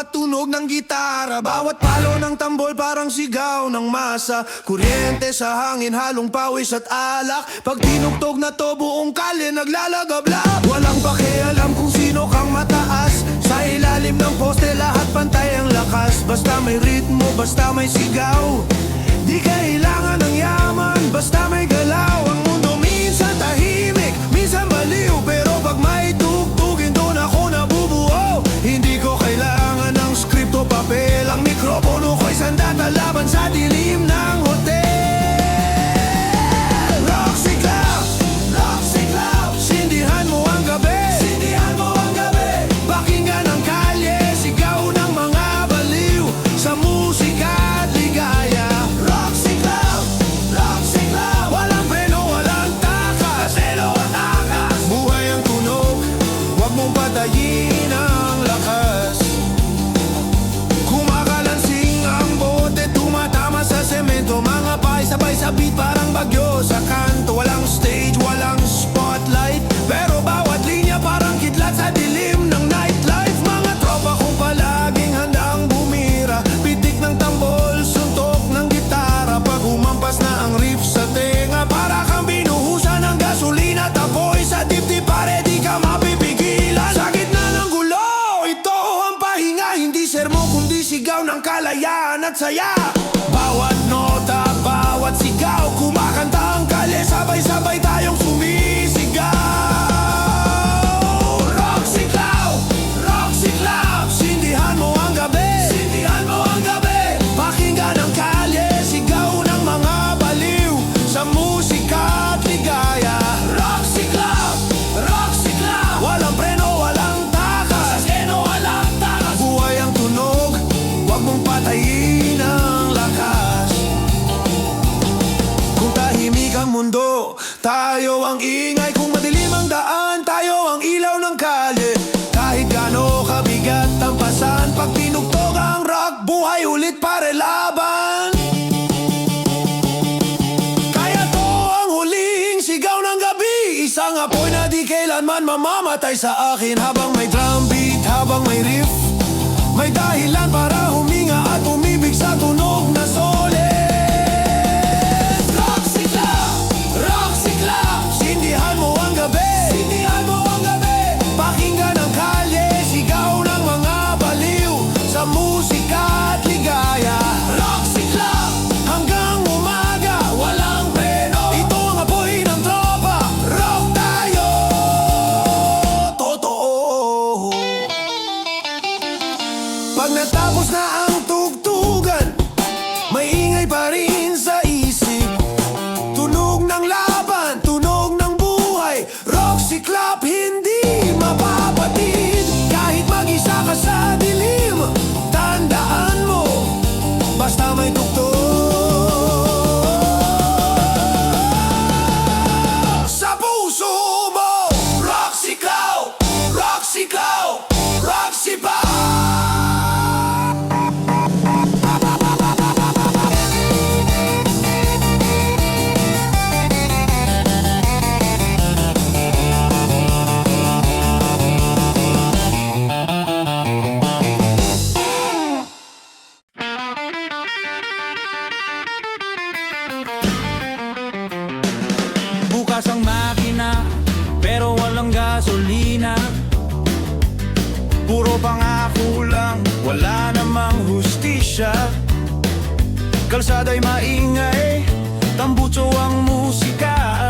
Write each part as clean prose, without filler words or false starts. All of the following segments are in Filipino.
bawat tunog ng gitara, bawat palo ng tambol parang sigaw ng masa. Kuryente sa hangin, halong pawis at alak. Pag tinugtog na to, buong kalye naglalagablab. Walang pakialam kung sino kang mataas, sa ilalim ng poste lahat pantay ang lakas. Basta may ritmo, basta may sigaw, di kailangan ng yaman, basta may galaw. Ang mundo minsan tahimik, minsan baliw, pero pag may tugtugin doon ako nabubuo. Hindi ko kailangan ng script o papel, ang mikropono ko'y sandat na laban sa dilim ng hotel. Roxy Club, Roxy Club, sindihan mo ang gabi, sindihan mo ang gabi. Pakinggan ang kalye, sigaw ng mga baliw, sa musika at ligaya. Roxy Club, Roxy Club, walang preno, walang takas, selo at takas. Buhay ang tunog, huwag mong patayin ang lakas. Kumakalansing ang bote, tumatama sa semento. Mga pay sabay sa beat parang bagyo sa kanto. Walang stage, walang spotlight, pero bawat linya parang kidlat sa dilim ng nightlife. Mga tropa kong palaging handang bumira, pitik ng tambol, suntok ng gitara. Pag humampas na ang riff sa tenga, para kang binuhusan ng gasolina. Tapoy sa dibdib, pare di ka mapipigilan. Sa gitna ng gulo, ito ang pahinga. Hindi sermo kundi sigaw ng kalayaan at saya. Bawat nota, bawat sigaw, kumakanta ang kalye, sabay-sabay tayong sumisigaw. Roxy Club, Roxy Club, sindihan mo ang gabi, sindihan mo ang gabi. Pakinggan ang kalye, sigaw ng mga baliw, sa musika at ligaya. Roxy Club, Roxy Club, walang preno, walang takas, seno, walang takas. Buhay ang tunog, huwag mong patayin ang lakas. Kung tahimik ang mundo, tayo ang ingay. Kung madilim ang daan, tayo ang ilaw ng kalye. Kahit gaano kabigat ang pasan, pag tinugtog ang rock, buhay ulit pare laban. Kaya to ang huling sigaw ng gabi, isang apoy na di kailanman mamamatay sa akin. Habang may drum beat, habang may riff, may dahilan para huminga at umibig sa tunog na solid. Roxy Club, Roxy Club, sindihan mo ang gabi, sindihan mo ang gabi. Pakinggan ang kalye, sigaw ng mga baliw, sa musika at ligaya. Roxy Club, hanggang umaga, walang preno. Ito ang apoy ng tropa, rock tayo, totoo. Pag natapos na ang tugtugan, may ingay pa rin sa isip. Tunog ng laban, tunog ng buhay. Roxy Club, hindi mapapatid. Kahit mag-isa ka sa dilim, tandaan mo, basta may tugtog. Sa puso mo, Roxy Club, Roxy Club, Roxy Club. Bukas ang makina, pero walang gasolina. Puro pangako lang, wala namang hustisya. Kalsada'y maingay, tambutso ang musika.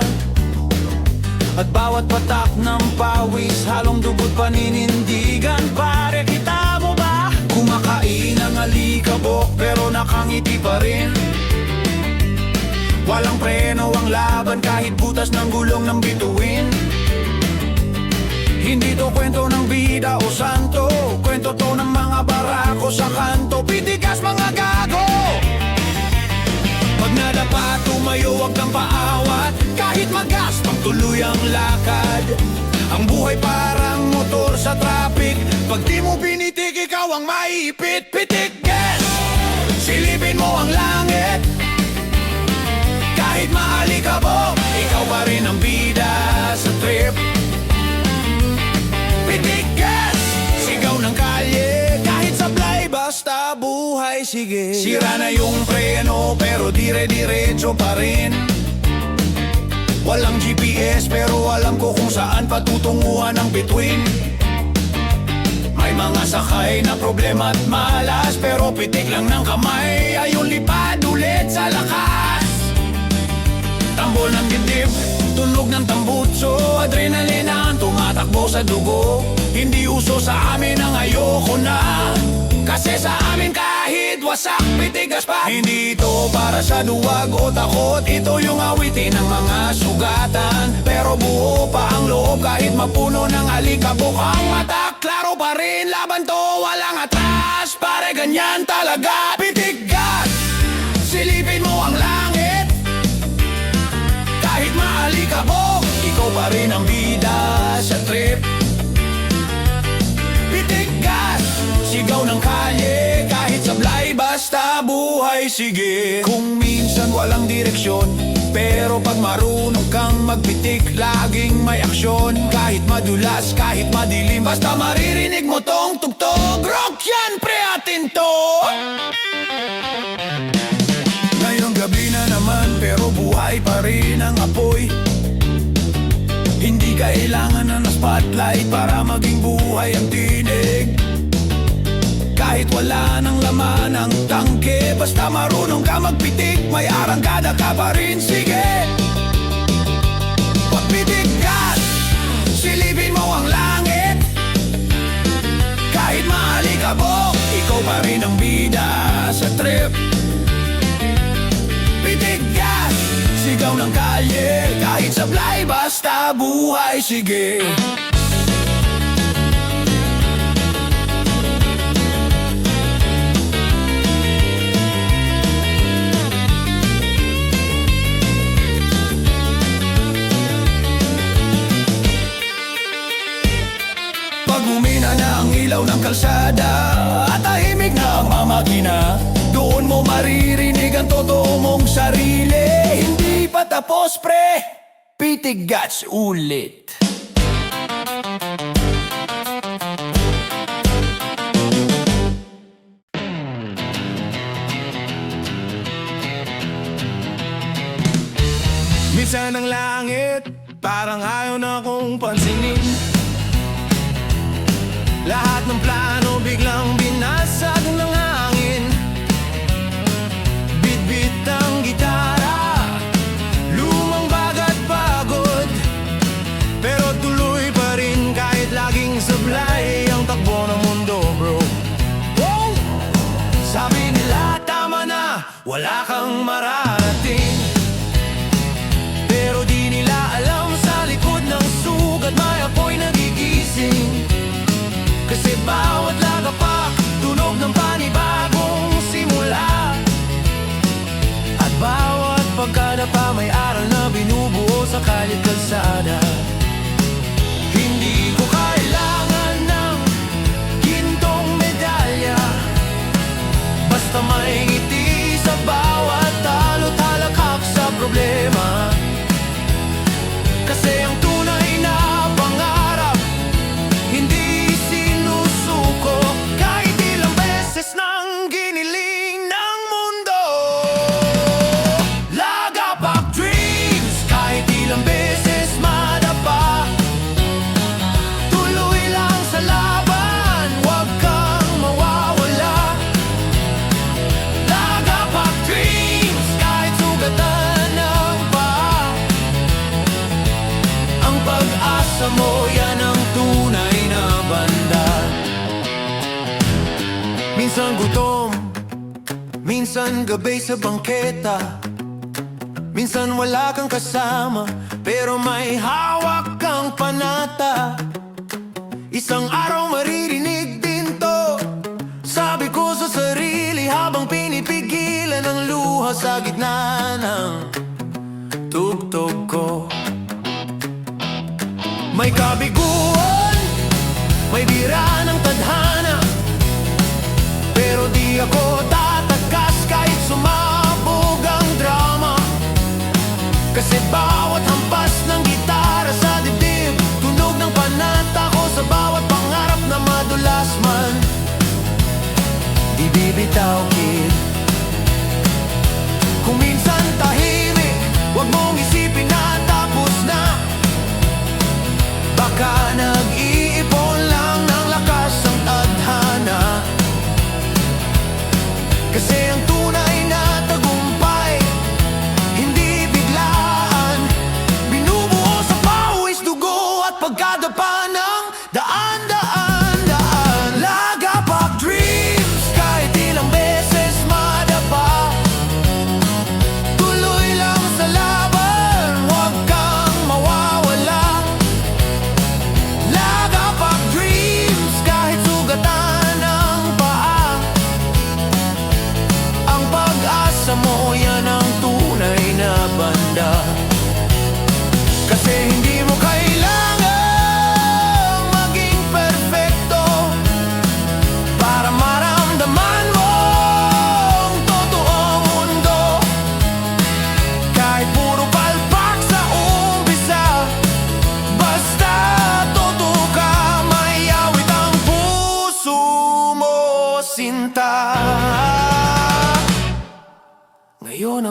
At bawat patak ng pawis, halong dugo't paninindigan. Pare, kita mo ba? Kumakain ang alikabok, pero nakangiti pa rin. Walang preno ang laban, kahit butas ng gulong ng bituin. Hindi to kwento ng bida o santo, kwento to ng mga barako sa kanto. Pitigas mga gago, pag nadapa tumayo wag kang paawat. Kahit magaspang tuloy ang lakad, ang buhay parang motor sa traffic. Pag di mo pinitik, ikaw ang maipit. Pitik, yes! Silipin mo ang langit, kahit maalikabok, ikaw pa rin ang bida sa trip. Pitik, yes! Sigaw ng kalye, kahit sa blind. buhay, sige. Sira na yung preno pero dire-diretso pa rin. Walang GPS pero alam ko kung saan patutunguhan ang bituin. May mga sakay na problema at malas, pero pitik lang ng kamay, ayun lipad ulit sa lakas. Tambol ng dibdib, tunog ng tambutso, adrenalina ang tumatakbo sa dugo. Hindi uso sa amin ang ayoko na, kasi sa amin kahit wasak pitigas pa. Hindi ito para sa duwag o takot, ito yung awitin ng mga sugatan. Pero buo pa ang loob kahit mapuno ng alikabok ang mata. Klaro pa rin, laban to, walang atras. Pare ganyan talaga, pitigas. Silipin mo ang langit, kahit maalikabok, ikaw pa rin ang bida sa trip. Pitigas, sigaw ng kalye, kahit sablay, basta buhay, sige. Kung minsan walang direksyon, pero pag marunong kang magpitik, laging may aksyon. Kahit madulas, kahit madilim, basta maririnig mo tong tugtog. Rock yan, pre, atin to. Ngayong gabi na naman, pero buhay pa rin ang apoy. Hindi kailangan na spotlight para maging buhay ang tinig. Kahit wala nang laman ang tangke, basta marunong ka magpitik, may arangkada ka pa rin, sige. Pagpitigas, silipin mo ang langit, kahit maalikabok, ikaw pa rin ang bida sa trip. Pitigas, sigaw ng kalye, kahit sablay, basta buhay, sige. Umina na ang ilaw ng kalsada at tahimik na ang mga makina, doon mo maririnig ang totoo mong sarili. Hindi pa tapos, pre, pitigas ulit. Minsan ang langit parang ayaw na kong pansinin. Lahat ng plano biglang binasag ng hangin. Bit-bit ang gitara, lumang bagat pagod, pero tuloy pa rin kahit laging sablay ang takbo ng mundo, bro. Wow! Sabi nila tama na, wala kang mararating, pero di nila alam sa likod ng sugat may apoy nagigising. Kasi bawat lagapak, tunog ng panibagong simula. At bawat pagkadapa may aral na binubuo sa kalye kalsada. Hindi ko kailangan ng gintong medalya, basta may ngiti sa bawat talo't halakak sa problema. Kasi ang tunay na pangarap hindi sinusuko, kahit ilang beses nang giniling ng mundo. Lagapak dreams, kahit ilang beses madapa, tuloy lang sa laban, huwag kang mawawala. Lagapak dreams, kahit sugatan ng paa, ang pag-asa mo yan ang tunay na banda. Minsan gutom, minsan gabay sa bangketa, minsan wala kang kasama, pero may hawak kang panata. Isang araw maririnig din to, sabi ko sa sarili habang pinipigilan ang luha sa gitna ng tugtog ko. May kabiguan, may bira ng tadhana, pero di ako tatakas kahit sumabog ang drama. Kasi bawat hampas ng gitara sa dibdib, tunog ng panata ko sa bawat pangarap na madulas man. Di bibitaw, kid.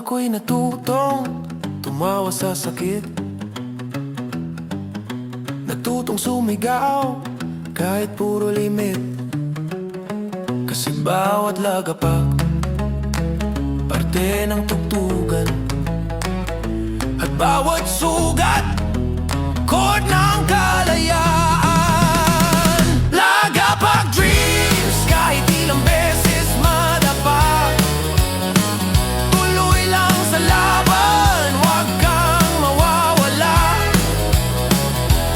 ako'y natutong tumawa sa sakit, natutong sumigaw kahit puro limit. Kasi bawat lagapak parte ng tugtugan, at bawat sugat chord ng kalayaan. Lagapak dreams kahit ilang beses madapa, tuloy lang sa laban, huwag kang mawawala.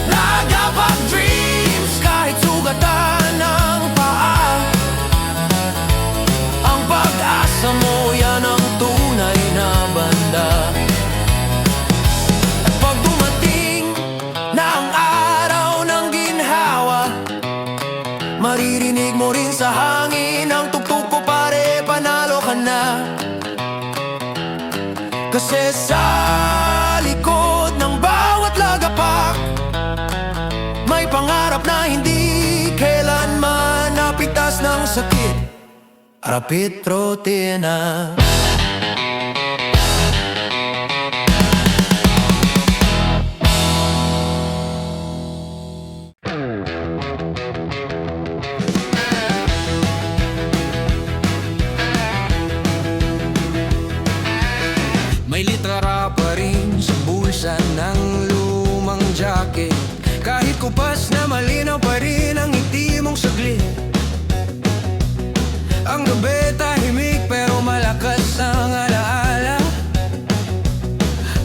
Lagapak dreams kahit sugatan ng paa, ang pag-asa mo yan ang tunay na banda. At pag dumating na ang araw ng ginhawa, maririnig mo rin sa hangin ang tugtog ko, pare, panalo ka na. Kasi sa likod ng bawat lagapak may pangarap na hindi kailanman napitas ng sakit. Rapid Rutina. May litera pa rin sa bulsa ng lumang jacket, kahit kupas na malinaw pa rin ang ngiti mong saglit. Ang gabi tahimik pero malakas ang alaala,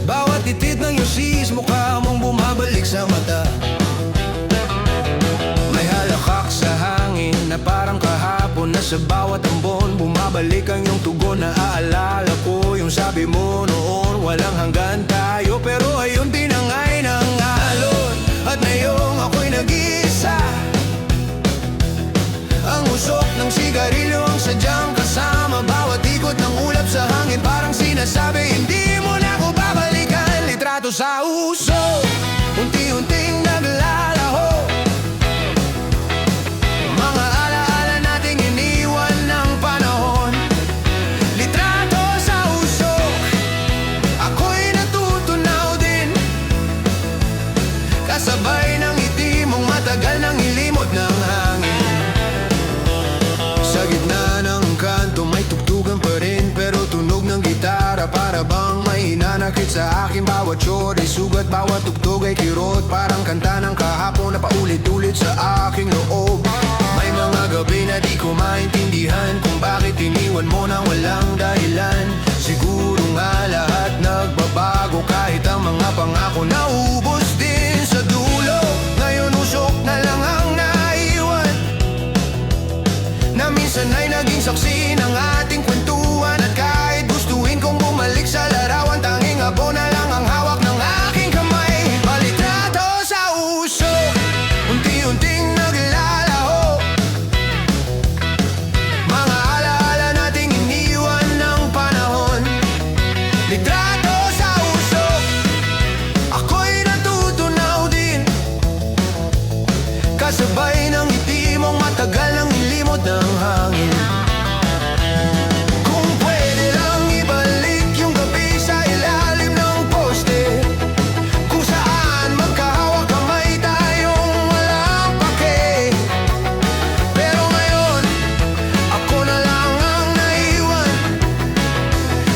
bawat titid ng yusis mukha mong bumabalik sa mata. May halakak sa hangin na parang kahapon, na sa bawat ambon bumabalik ang iyong tugon. Naaalala ko yung sabi mo noon, walang hanggan tayo, pero ayun tinangay ng alon. At ngayong ako'y nag-iisa, ang usok ng sigarilyo ang sadyang kasama, bawat ikot ng ulap sa hangin parang sinasabi, hindi mo na ako babalikan. Litrato sa uso, unti-unting naglalaho, mga alaala nating iniwan ng panahon. Litrato sa uso, ako'y natutunaw din, kasabay ng ngiti mong matagal nang ilimot ng hangin. Sa gitna ng kanto may tugtugan pa rin, pero tunog ng gitara para bang may hinanakit sa akin. Bawat shot ay sugat, bawat tugtog ay kirot, parang kanta ng kahapon na paulit-ulit sa aking loob. May mga gabi na di ko maintindihan kung bakit iniwan mo nang walang dahilan. Siguro nga lahat nagbabago, kahit ang mga pangako naubos din sa dulo. Ngayon usok na lang ang naiwan, na minsan ay naging saksi ng ating kwentuhan. At kahit gustuin kong bumalik sa larawan, tanging abo na lang ang hawak ng aking kamay. Palitrato sa uso, unti-unting naglalaho, mga alaala nating iniwan ng panahon. Litrato sa uso, ako'y natutunaw din, kasabay ng ngiti mong matagal nang ilimot ng hangin. Kung pwede lang ibalik yung gabi sa ilalim ng poste, kung saan magkahawak kamay tayong walang pake. Pero ngayon, ako na lang ang naiwan,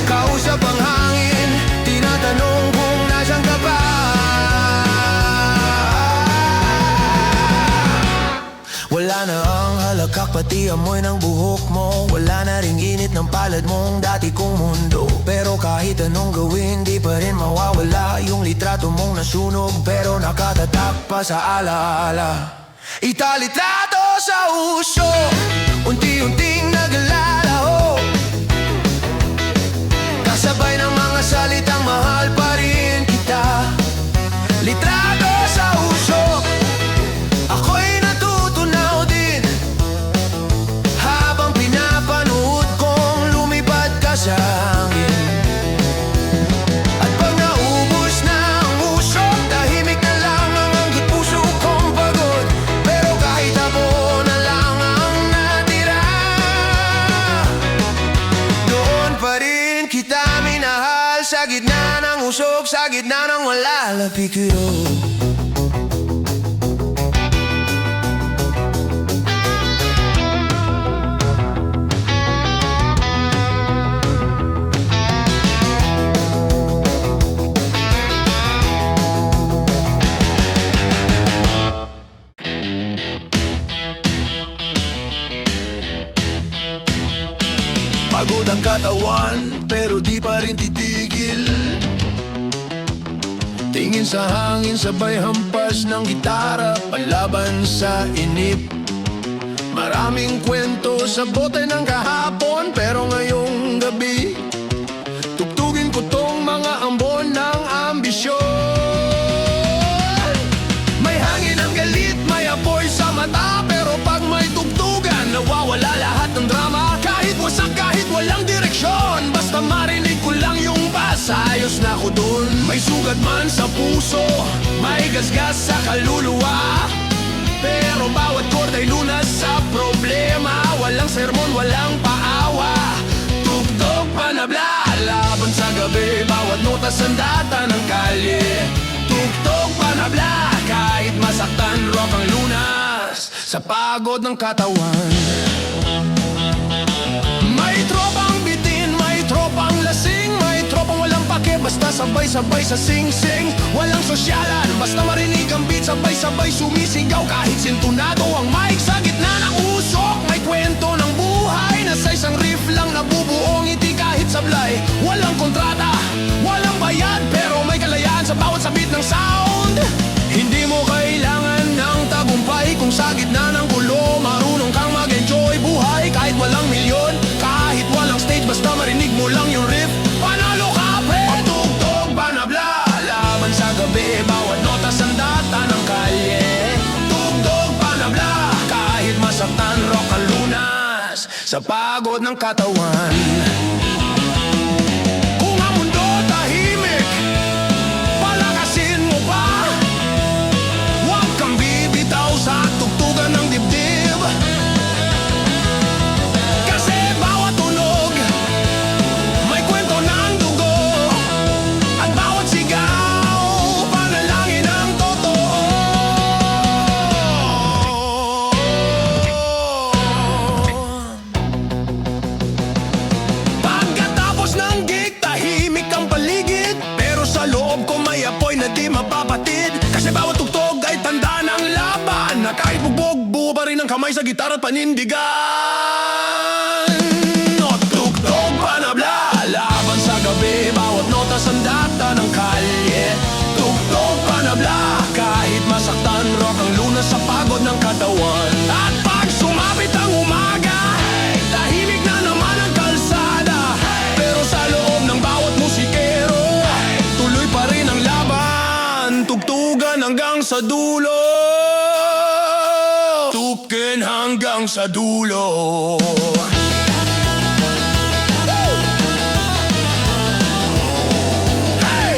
kausap ang hangin, tinatanong kung nasan ka ba. Wala na ang halakak, pati amoy ng buhok mo, wala na ring init ng palad mong dati kong mundo. Pero kahit anong gawin, di pa rin mawawala yung litrato mong nasunog, pero nakatatak pa sa alaala. Italitrato sa uso, unti-unting naglalaho, kasabay ng mga salitang mahal pa rin kita. Litrato sa uso, ako'y natutunaw din, habang pinapanood kong lumipad ka sa hangin. At pag naubos na ang usok, tahimik na lang ang anggit puso kong pagod. Pero kahit ako na lang ang natira, la piqûre. Pagod ang katawan, pero di pa rin titigil. Tingin sa hangin, sabay hampas ng gitara, palaban sa inip. Maraming kwento sa bote ng kahapon, pero ngayong gabi tugtugin ko tong mga ambon ng ambisyon. May hangin ang galit, may apoy sa mata, pero pag may tugtugan, nawawala lahat ng drama. Kahit wasak, kahit walang direksyon, basta marinig ko lang yung bass, ayos na ko dun. May sugat man sa puso, may gasgas sa kaluluwa, pero bawat korda'y lunas sa problema. Walang sermon, walang paawa, tugtog panabla, laban sa gabi, bawat nota sandata ng kalye. Tugtog panabla, kahit masaktan, rock ang lunas sa pagod ng katawan. May tropang bitin, may tropang lasing, may tropang walang pake, basta sabay-sabay sa sing-sing. Walang sosyalan, basta marinig ang beat, sabay-sabay sumisigaw kahit sintunado ang mic. Sa gitna ng usok, may kwento ng buhay na sa isang riff lang nabubuo ngiti kahit sablay. Walang kontrata, walang bayad, pero may kalayaan sa bawat sabit ng sound. Hindi mo kailangan ng tagumpay kung sa gitna ng gulo marunong kang mag-enjoy buhay. Kahit walang milyon, kahit walang stage, basta marinig mo lang yung riff, panalo ka pre. Pagtugtog, panabla, laban sa gabi, bawat nota sandata ng kalye. Tugtog, panabla, kahit masaktan, rock ang lunas sa pagod ng katawan. Kung ang mundo tahimik, palakasin mo pa. Huwag kang bibitaw sa tugtugan ng dibdib, kasi bawat tunog may kwento ng dugo, at bawat sigaw panalangin ang totoo. Pagkatapos ng gig, tahimik ang paligid, pero sa loob ko may apoy na di mapapatid. Kasi bawat tugtog ay tanda ng laban, na kahit bugbog, buo pa rin ang kamay sa gitara at panindigan. O tugtog, panabla, laban sa gabi, bawat nota sandata ng kalye. Tugtog, panabla, kahit masaktan, rock ang lunas sa pagod ng katawan. At pag sumapit ang umaga, tahimik na naman ang kalsada, pero sa loob ng bawat musikero, tuloy pa rin ang laban. Tugtugan hanggang sa dulo, tukin hanggang sa dulo. Hey!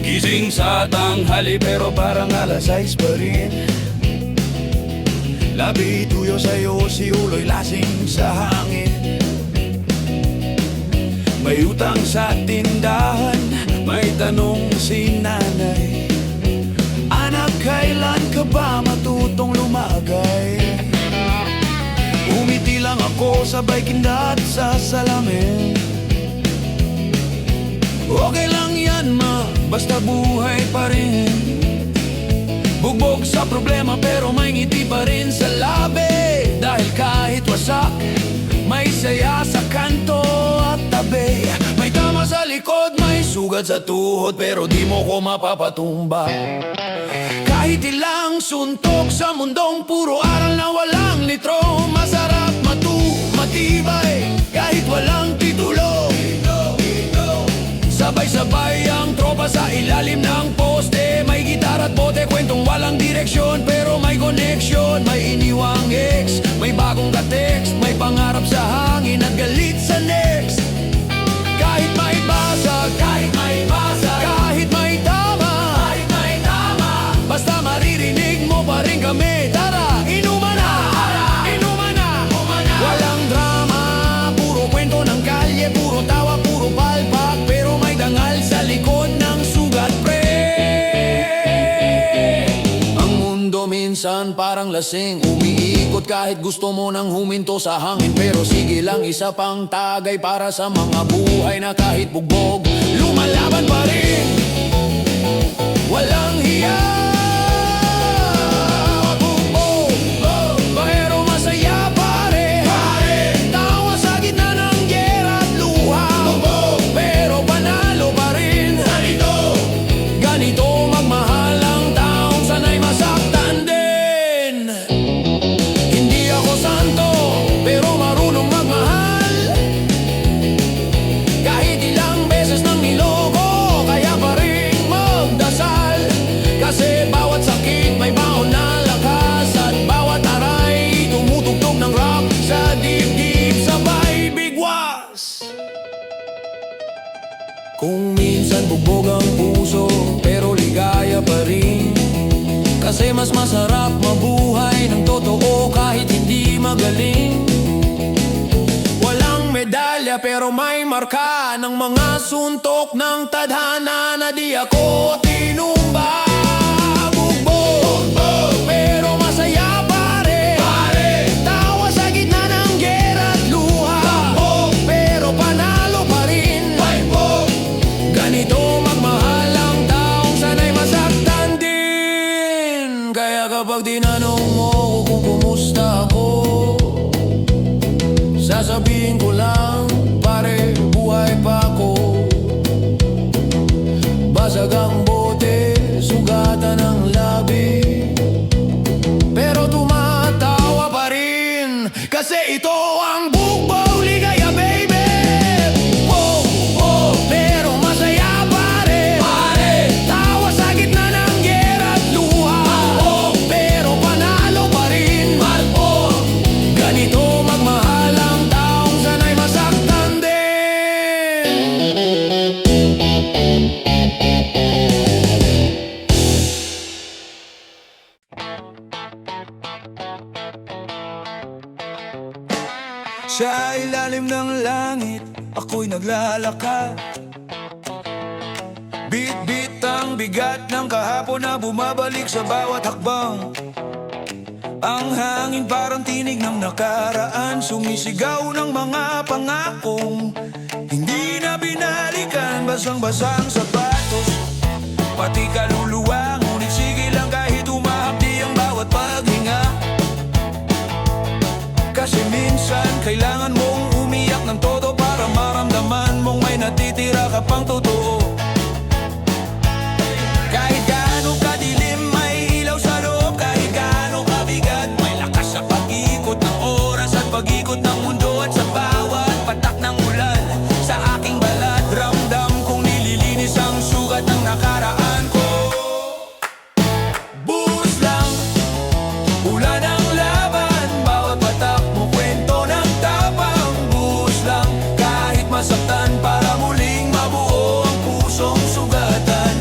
Gising sa tanghali pero parang alas 6 pa rin. Labi tuyo sa'yo, si ulo'y lasing sa hangin. May utang sa tindahan, may tanong si nanay, anak, kailan ka ba matutong lumagay? Umiti lang ako, sabay kindat sa salamin. Okay lang yan ma, basta buhay pa rin. Bugbog sa problema pero may ngiti pa rin sa labi. Dahil kahit wasak, may saya sa kanto at tabi. May tama sa likod, may sugat sa tuhod, pero di mo ko mapapatumba. Kahit ilang suntok sa mundong puro aral na walang litro, masarap matibay kahit walang titulo. Sabay-sabay ang tropa sa ilalim ng poste. May gitara at bote, kwentong walang direksyon, pero may connection. May iniwang ex, may bagong ka-text, may pangarap sa hangin at galit sa next. Kahit may basag, parang lasing Umiikot kahit gusto mo nang huminto sa hangin Pero sige lang, isa pang tagay para sa mga buhay na kahit bugbog Lumalaban pa rin, walang hiya Bugbog, pero masaya pare Tawa sa gitna ng giyera at luha Pero panalo pa rin Ganito magmahal ang taong sanay masaktan din Hindi ako santo, pero marunong magmahal Kahit ilang beses nang niloko, kaya pa rin magdasal Kasi bawat sakit may baon na lakas At bawat aray tumutugtog ng rock Sa dibdib sabay bigwas Kung minsan bugbog ang puso, pero ligaya pa rin Kasi mas masarap mabuhay ng totoo kahit hindi magaling Walang medalya pero may marka ng mga suntok ng tadhana na di ako tinumba Bugbog, pero masaya pare Tawa sa gitna ng giyera at luha Pero panalo pa rin Ganito magmahal ang taong sanay masaktan din Kaya kapag tinanong mo kung kumusta ako Sasabihin ko lang, pare, buhay pa ako Basag ang bote, sugatan ang labi Pero tumatawa pa rin Kasi ito ang bugbog ligaya, baby Pero masaya pare Tawa sa gitna ng giyera at luha Pero panalo pa rin Ganito magmahal ang taong sanay masaktan din Sa ilalim ng langit, ako'y naglalakad Bit-bit ang bigat ng kahapon na bumabalik sa bawat hakbang Ang hangin parang tinig ng nakaraan Sumisigaw ng mga pangakong hindi na binalikan Basang-basang sapatos, pati kaluluwa Ngunit sige lang kahit umahapdi ang bawat paghinga Kasi minsan kailangan mong umiyak ng todo Para maramdaman mong may natitira ka pang totoo Kahit gaano kadilim may ilaw sa loob Kahit gaano kabigat may lakas sa pag-ikot ng oras At pag-ikot ng mundo at sa bawat patak ng ulan Sa aking balat ramdam kong nililinis ang sugat ng nakaraan ko Buhos lang, ulan ang laban Bawat patak mo kwento ng tapang Buhos lang, kahit masaktan Para muling mabuo ang pusong sugatan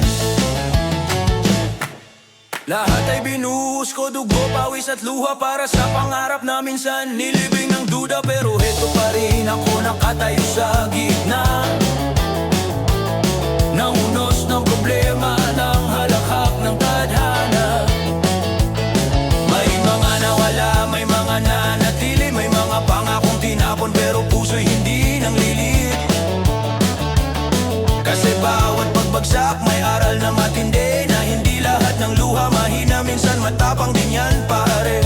Lahat ay binuhos ko, dugo, pawis at luha Para sa pangarap na minsan nilibing ng duda Pero heto pa rin ako nakatayo sa gitna Ng unos ng problema, ng halakhak ng tadhana May mga nawala, may mga nanatili May mga pangakong tinapon pero puso'y hindi nang lilit Kasi bawat pagbagsak may aral na matindi Na hindi lahat ng luha mahina, minsan matapang din yan pare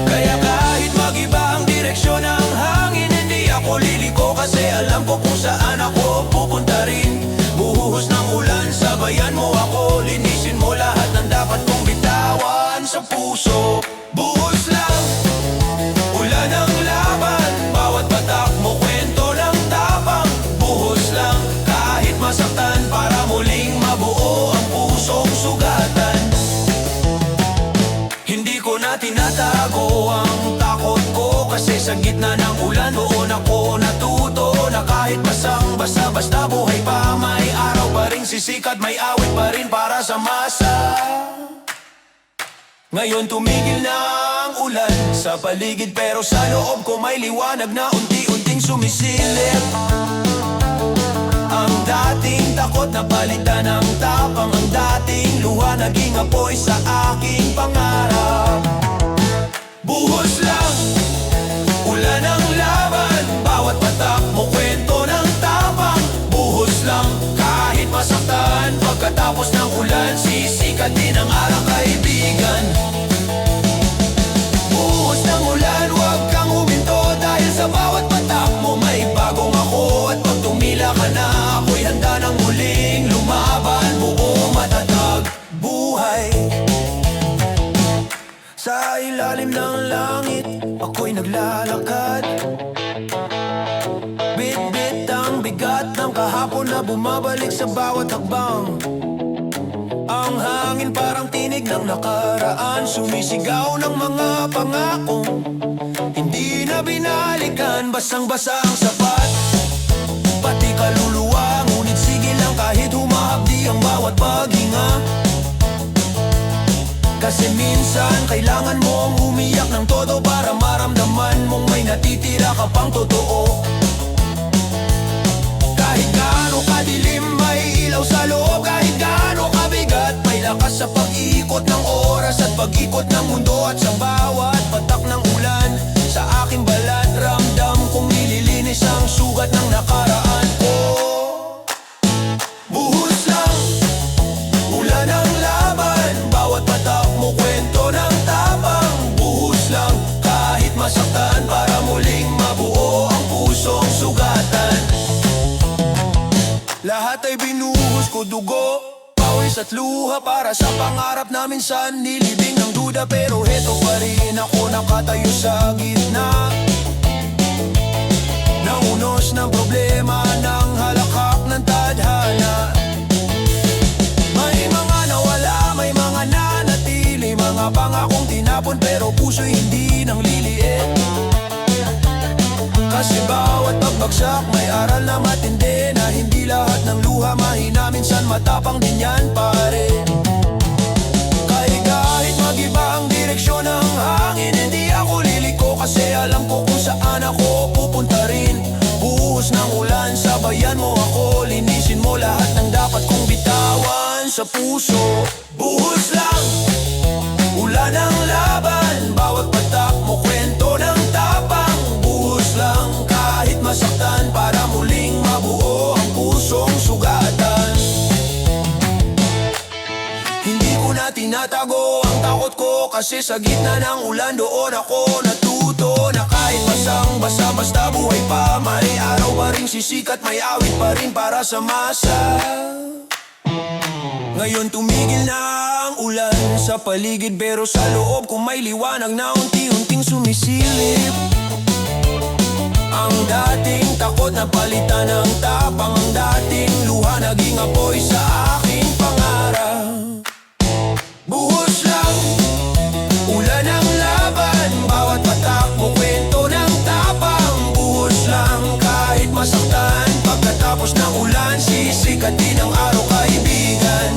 Kaya kahit mag-iba ang direksyon ng hangin Hindi ako liliko kasi alam ko kung saan ako pupunta rin Buhos ng ulan, sabayan mo ako Linisin mo lahat ng dapat kong bitawan sa puso Buhos lang, ulan ang laban Bawat patak mo kwento ng tapang Buhos lang, kahit masaktan Para muling mabuo ang pusong sugatan Hindi ko na tinatago ang takot ko Kasi sa gitna ng ulan doon ako natuto Na kahit basang-basa basta buhay pa May araw pa rin sisikat, may awit pa rin para sa masa Ngayon tumigil na ang ulan sa paligid Pero sa loob ko may liwanag na unti-unting sumisilip Ang dating takot na palitan ng tapang. Ang dating luha naging apoy sa aking pangarap. Buhos lang, ulan ang laban. Bawat patak mo kwento ng tapang. Buhos lang, kahit masaktan. Pagkatapos ng ulan, sisikat din ang araw, kaibigan. Buhos ng ulan, huwag kang huminto. Dahil sa bawat patak mo may bagong ako. At pag tumila ka na, ako'y handa ng muling lumaban. Buo matatag buhay. Sa ilalim ng langit, ako'y naglalakad. Bit-bit ang bigat ng kahapon na bumabalik sa bawat hakbang. Ang hangin parang tinig ng nakaraan, sumisigaw ng mga pangakong hindi na binalikan. Basang-basa ang sapat, pati kaluluwa. Ngunit sige lang kahit humahapdi ang bawat paghinga. Kasi minsan kailangan mong umiyak ng todo para maramdaman mong may natitira ka pang totoo. Kahit gaano kadilim may ilaw sa loob. Kahit gaano kabigat may lakas sa pag-iikot ng oras at pag-ikot ng mundo. At sa bawat patak ng ulan sa aking balat, ramdam kong nililinis ang sugat ng nakaraan ko. Buhos lang, ulan ang laban. Bawat patak mo kwento ng tapang. Buhos lang, kahit masaktan, para muling mabuo ang pusong sugatan. Lahat ay binuhos ko, dugo, pawis at luha para sa pangarap na minsan nilibing ng duda. Pero heto pa rin ako nakatayo sa gitna ng unos ng problema, ng halakhak ng tadhana. May mga nawala, may mga nanatili, mga pangakong tinapon pero puso'y hindi nang liliit. Kasi bawat pagbagsak may aral na matindi, na hindi lahat ng luha mahina, minsan matapang din yan pare. Kahit mag-iba ang direksyon ng hangin, hindi ako liliko kasi alam ko kung saan ako pupunta rin. Buhos ng ulan, sabayan mo ako, linisin mo lahat ng dapat kong bitawan sa puso. Buhos lang, ulan ang laban. Bawat patak mo kwento ng tapang. Buhos lang, kahit masaktan, para muling mabuo ang pusong sugatan. Hindi ko na tinatago ang takot ko, kasi sa gitna ng ulan doon ako natuto. Na kahit basang-basa basta buhay pa, may araw pa rin sisikat, may awit pa rin para sa masa. Ngayon tumigil na ang ulan sa paligid, pero sa loob ko may liwanag na unti-unting sumisilip. Ang dating takot na palitan ng tapang. Ang dating luha naging apoy sa aking pangarap. Buhos lang, ulan ang laban. Bawat patak mo kwento ng tapang. Buhos lang, kahit masaktan. Pagkatapos ng ulan, sisikat din ang araw, kaibigan.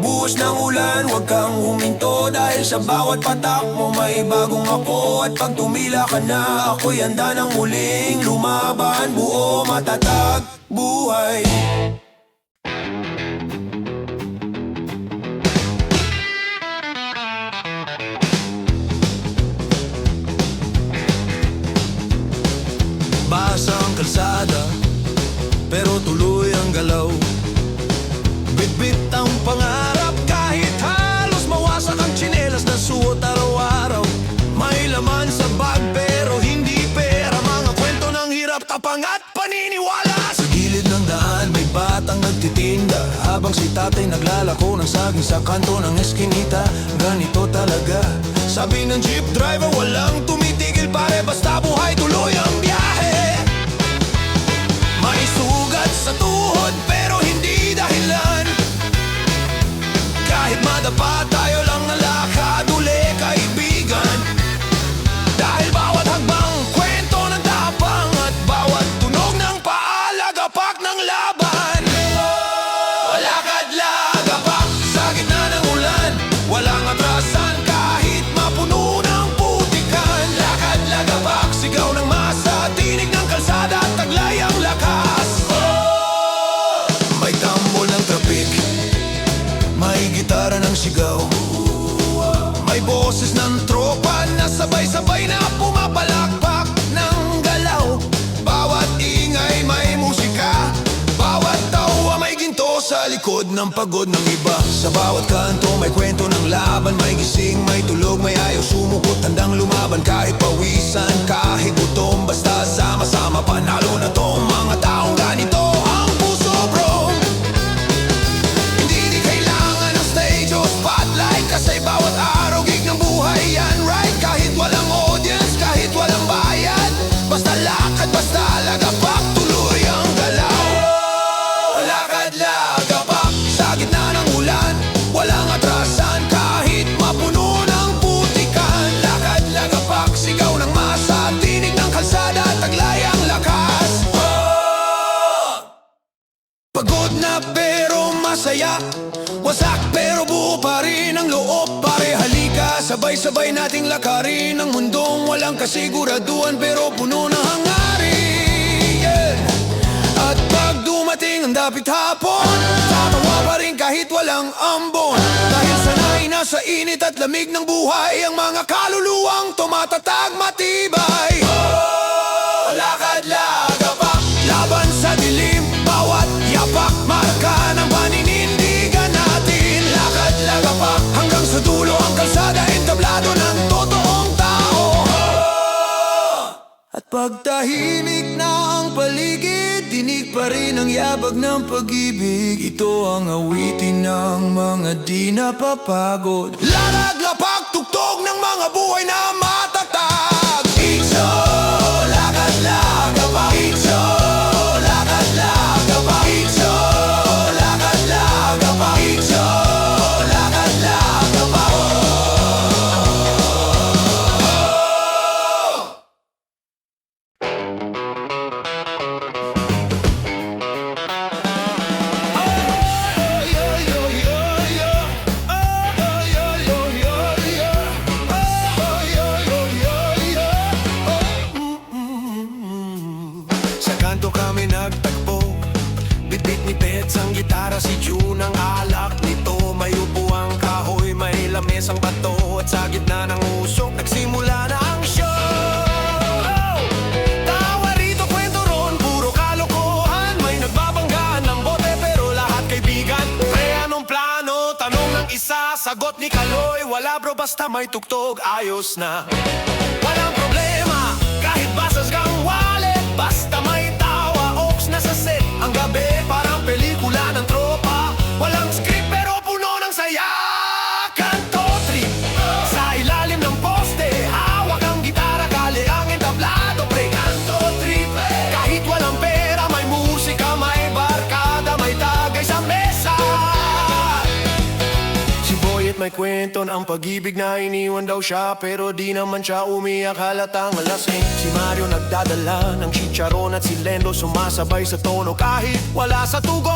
Buhos ng ulan, huwag kang huminto. Dahil sa bawat patak mo may bagong ako. At pag tumila ka na, ako'y handa ng muling lumaban. Buo matatag buhay. Basa ang kalsada, pero tuloy ang galaw. Bit-bit ang pangarap, kahit halos mawasak ang tsinelas na suot araw-araw. May laman sa bag pero hindi pera, mga kwento ng hirap, tapang at paniniwala. Sa gilid ng daan may batang nagtitinda, habang si tatay naglalako ng saging sa kanto ng eskinita. Ganito talaga, sabi ng jeep driver, walang tumitigil pare, basta buhay tuloy ang biyahe. May sugat sa tuhod pero hindi dahilan, kahit madapa tayo lang ng lakad uli, kaibigan. Dahil bawat hagbang kwento ng tapang, at bawat tunog ng paalagapak ng laban. Lakad-lagapak sa gitna ng ulan, walang atrasan kahit mapuno ng putikan. Lakad-lagapak, sigaw ng masa, sa likod ng pagod ng iba. Sa bawat kanto may kwento ng laban, may gising, may tulog, may ayaw sumukot, handang lumaban kahit pawisan, kahit gutom, basta sama-sama panalo na tong mga taong ganito ang puso bro. Hindi kailangan ng stage o spotlight, kasi bawat araw gig ng buhay yan, right? Kahit walang audience, kahit walang bayad, basta lakad, basta lagapak, tuloy ang galaw. Lakad, lagapak, sa gitna ng ulan, walang atrasan, kahit mapuno ng putikan. Lakad, lagapak, sigaw ng masa, tinig ng kalsada, taglay ang lakas. Pagod na pero masaya, wasak pero buo pa rin ang loob. Pare halika, sabay-sabay nating lakarin ang mundong walang kasiguraduhan pero puno ng hangarin, yeah. At pag dumating ang dapit hapon, tatawa pa rin kahit walang ambon, dahil sanay na sa init at lamig ng buhay ang mga kaluluwang tumatatag matibay. Lakad, lagapak, laban sa dilim, bawat yapak, marka ng paninindigan natin. Lakad, lagapak, hanggang sa dulo ang kalsada, entablado ng totoong tao. At pag tahimik na ang paligid, dinig pa rin ang yabag ng pag-ibig. Ito ang awitin ng mga di napapagod. Lalaglapak, tugtog ng mga buhay na matatag. Itso, lakad, lagapak. Itso, lakad, lagapak. Itso, lakad, lagapak. Itso, lakad, lagapak. Sa kanto kami nagtagpo, bitbit ni Pets ang gitara, si June ang alak nito. May upuang kahoy, may lamesang bato, at sa gitna ng usok nagsimula na ang show. Tawa rito, kwento ron, puro kalokohan, may nagbabanggaan ng bote pero lahat kaibigan. Pre, anong plano? Tanong ng isa, sagot ni Kaloy, wala bro, basta may tugtog, ayos na. Walang problema, kahit basas kang wallet, basta may tawa, oaks na sa set. Ang gabi parang pelikula ng tropa, walang script pero puno ng saya. Kanto trip, sa ilalim ng poste, hawak ang gitara, kali ang entablado. Pre, kanto trip, kahit walang pera, may musika, may barkada, may tagay sa mesa. Si Boyet may kwento ng pag-ibig na iniwan daw siya, pero di naman siya umiyak, halatang alasing. Si Mario nagdadala ng chicharon at si Lendo sumasabay sa tono kahit wala sa tugon.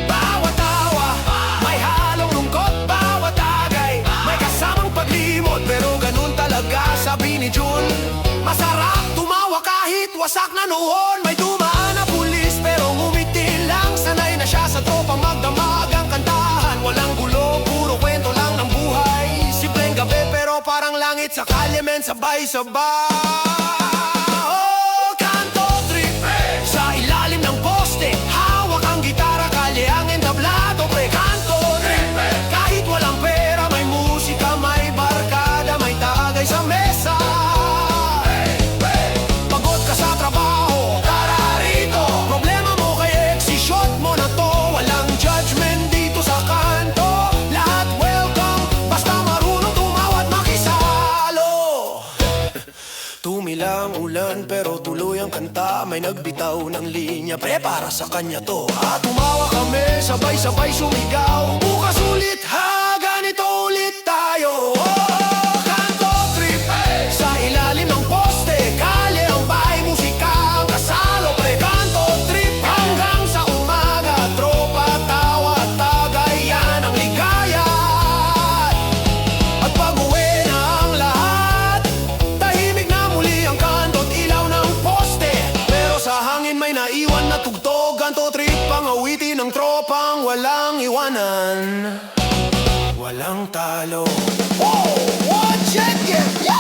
Bawat tawa, may halong lungkot, bawat tagay, may kasamang paglimot, pero ganun talaga sabi ni June. Masarap tumawa kahit wasak na noon. May dumaan na pulis pero ngumiti lang, sanay na siya sa tropang magdamag ang kantahan. Walang gulo, puro kwento lang ng buhay, simpleng gabi pero parang langit sa kalye, men, sabay-sabay. Oh, kanto trip, sa ilalim ng poste, hawak ang gitara, kalye ang entablado. Pre, kanto trip, kahit walang pera, may musika, may barkada, may tagay sa mesa. Pagod ka sa trabaho, tara rito, problema mo kay ex, i-shot mo na to. Walang judgment dito sa kanto, lahat welcome, basta marunong tumawa at makisalo. Tumilang ulan pero tuloy ang kanta, may nagbitaw ng linya, pre, para sa kanya to. At tumawa kami, sabay-sabay sumigaw, bukas ulit ha, ganito ulit tayo. Oh, kanto trip, sa ilalim ng poste, kalye ang bahay, musika ang kasalo. Pre, kanto trip, hanggang sa umaga, tropa, tawa, tagay, yan ang ligaya. At pag-uwi na ang lahat, tahimik na muli ang kanto't ilaw ng poste, pero sa hangin may naiwan na tugtog. Kanto trip, pangawitin ng tropang walang iwanan, walang talo. Whoa! One check it! Yeah!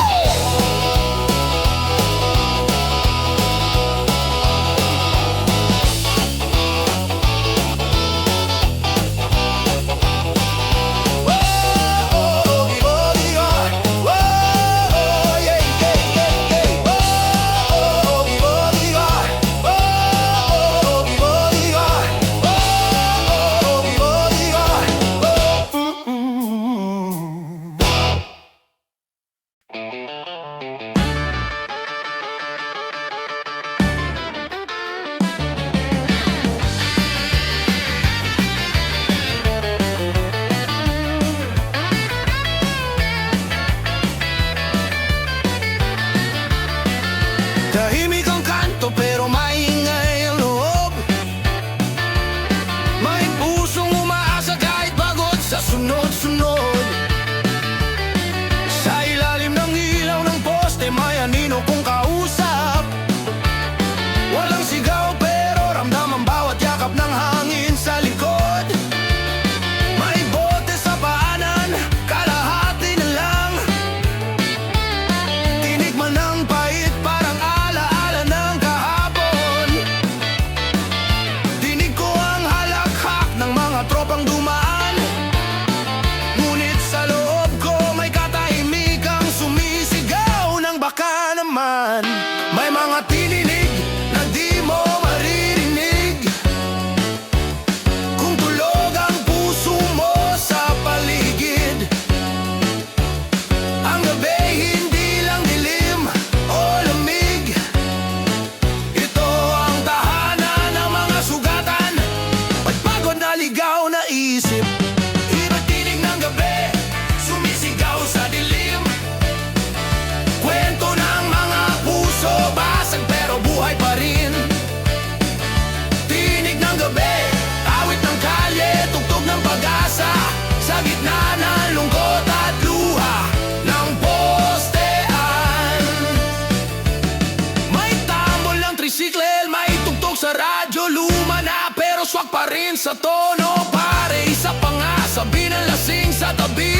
sa radyo, luma na pero swak pa rin sa tono. Pare, isa pa nga, sabi ng lasing sa tabi,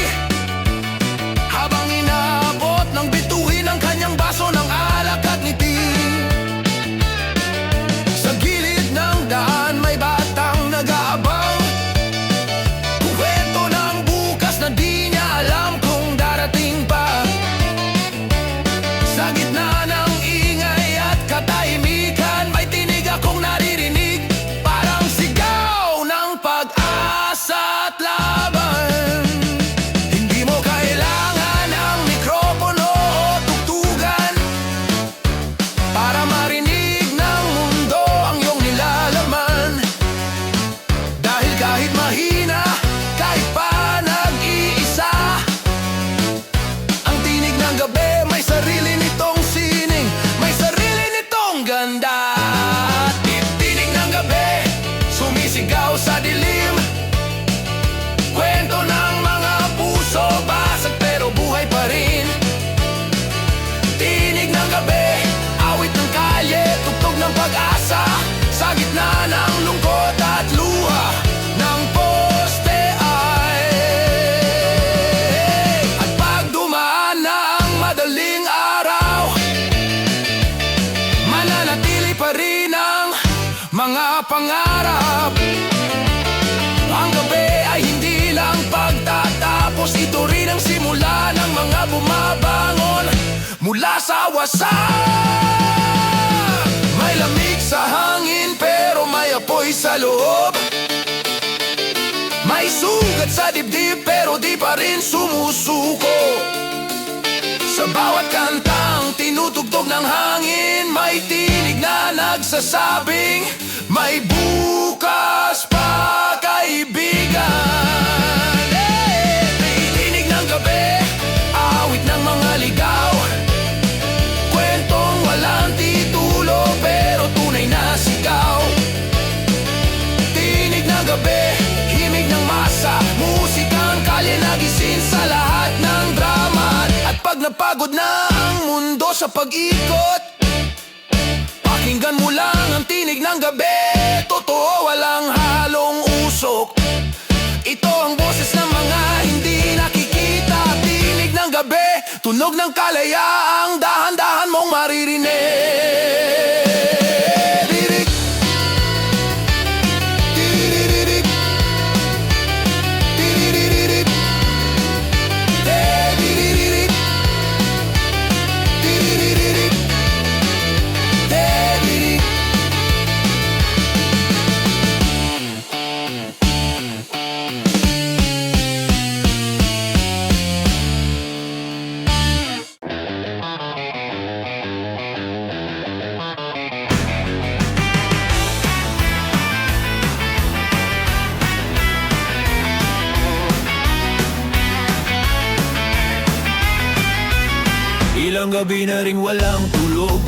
habang inaabot ng bituin ang kanyang baso ng alak at ngiti. Sa gilid ng daan may batang nag-aabang, kwento ng bukas na di niya alam kung darating pa. Sa gitna ng ingay at katahimikan, may tinig akong naririnig, parang sigaw ng pag-asa at laban. Hindi mo kailangan ng mikropono o tugtugan para marinig ng mundo ang iyong nilalaman. Dahil kahit mahina, kahit pa nag-iisa, ang tinig ng gabi may sarili nitong sining, may sarili nitong ganda. Tinig ng gabi, sumisigaw sa dilim, kwento ng mga puso, basag pero buhay pa rin. Tinig ng gabi, awit ng kalye, tugtog ng pag-asa, sa gitna ng lungkot at luha ng poste ay. At pag dumaan na ang madaling araw, mananatili pa rin ang mga pangarap. Ang gabi ay hindi lang pagtatapos, ito rin ang simula ng mga bumabangon mula sa wasak. May lamig sa hangin pero may apoy sa loob, may sugat sa dibdib pero di pa rin sumusuko. Sa bawat kantang tinutugtog ng hangin, may tinig na nagsasabing, may bukas pa, kaibigan. Tinig ng gabi, awit ng mga ligaw, kwentong walang titulo pero tunay na sigaw. Tinig ng gabi, himig ng masa, musikang kalye nagising sa lahat ng drama. At pag napagod na ang mundo sa pag-ikot, pakinggan mo lang ang tinig ng gabi. Totoo, walang halong usok, ito ang boses ng mga hindi nakikita. Tinig ng gabi, tunog ng kalayaang dahan-dahan mong maririnig. Tirig, tiririg, tiririg, tiririg, tiririg, tiririg. Ilang gabi na ring walang tulog,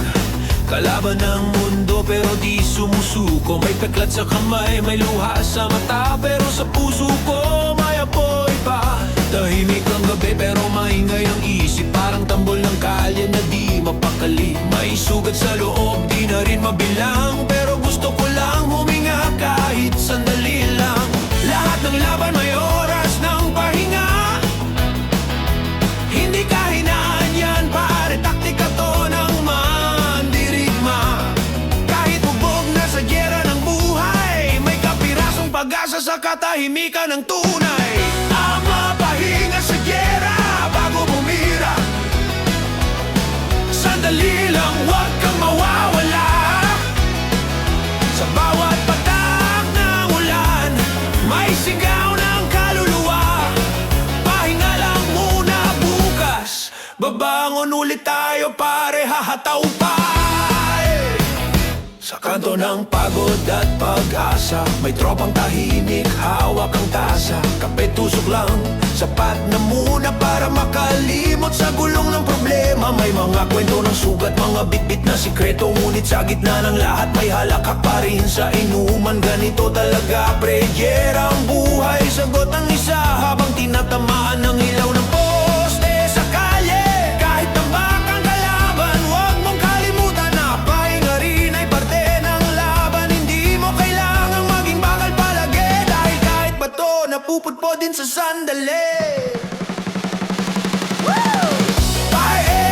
kalaban ng mundo pero di sumusuko. May peklat sa kamay, may luha sa mata, pero sa puso ko may apoy pa. Tahimik ang gabi pero maingay ang isip, parang tambol ng kalye na di mapakali. May sugat sa loob, di na rin mabilang, pero gusto ko lang huminga kahit sandali lang. Lahat ng laban may oras ng pahinga, hindi kahinaan yan, pare, taktika to ng mandirigma. Kahit bugbog na sa gyera ng buhay, may kapirasong pag-asa sa katahimikan ng tunay. Ang mapahinga sa gyera bago bumira, sandali lang, huwag kang mawawala. Sa bawat patak ng ulan, may sigaw ng kaluluwa. Pahinga lang muna, bukas babangon ulit tayo, pare, hahataw pa. Sa kanto ng pagod at pag-asa, may tropang tahimik, hawak ang tasa. Kape tusok lang, sapat na muna para makalimot sa gulong ng problema. May mga kwento ng sugat, mga bitbit na sikreto, ngunit sa gitna ng lahat may halakak pa rin sa inuman. Ganito talaga, pregyera ang buhay, sagot ang isa habang tinatamaan ng ilaw ng poste sa kalye. Kahit tambak ang kalaban, huwag mong kalimutan na pahinga rin ay parte ng laban. din sa sandali.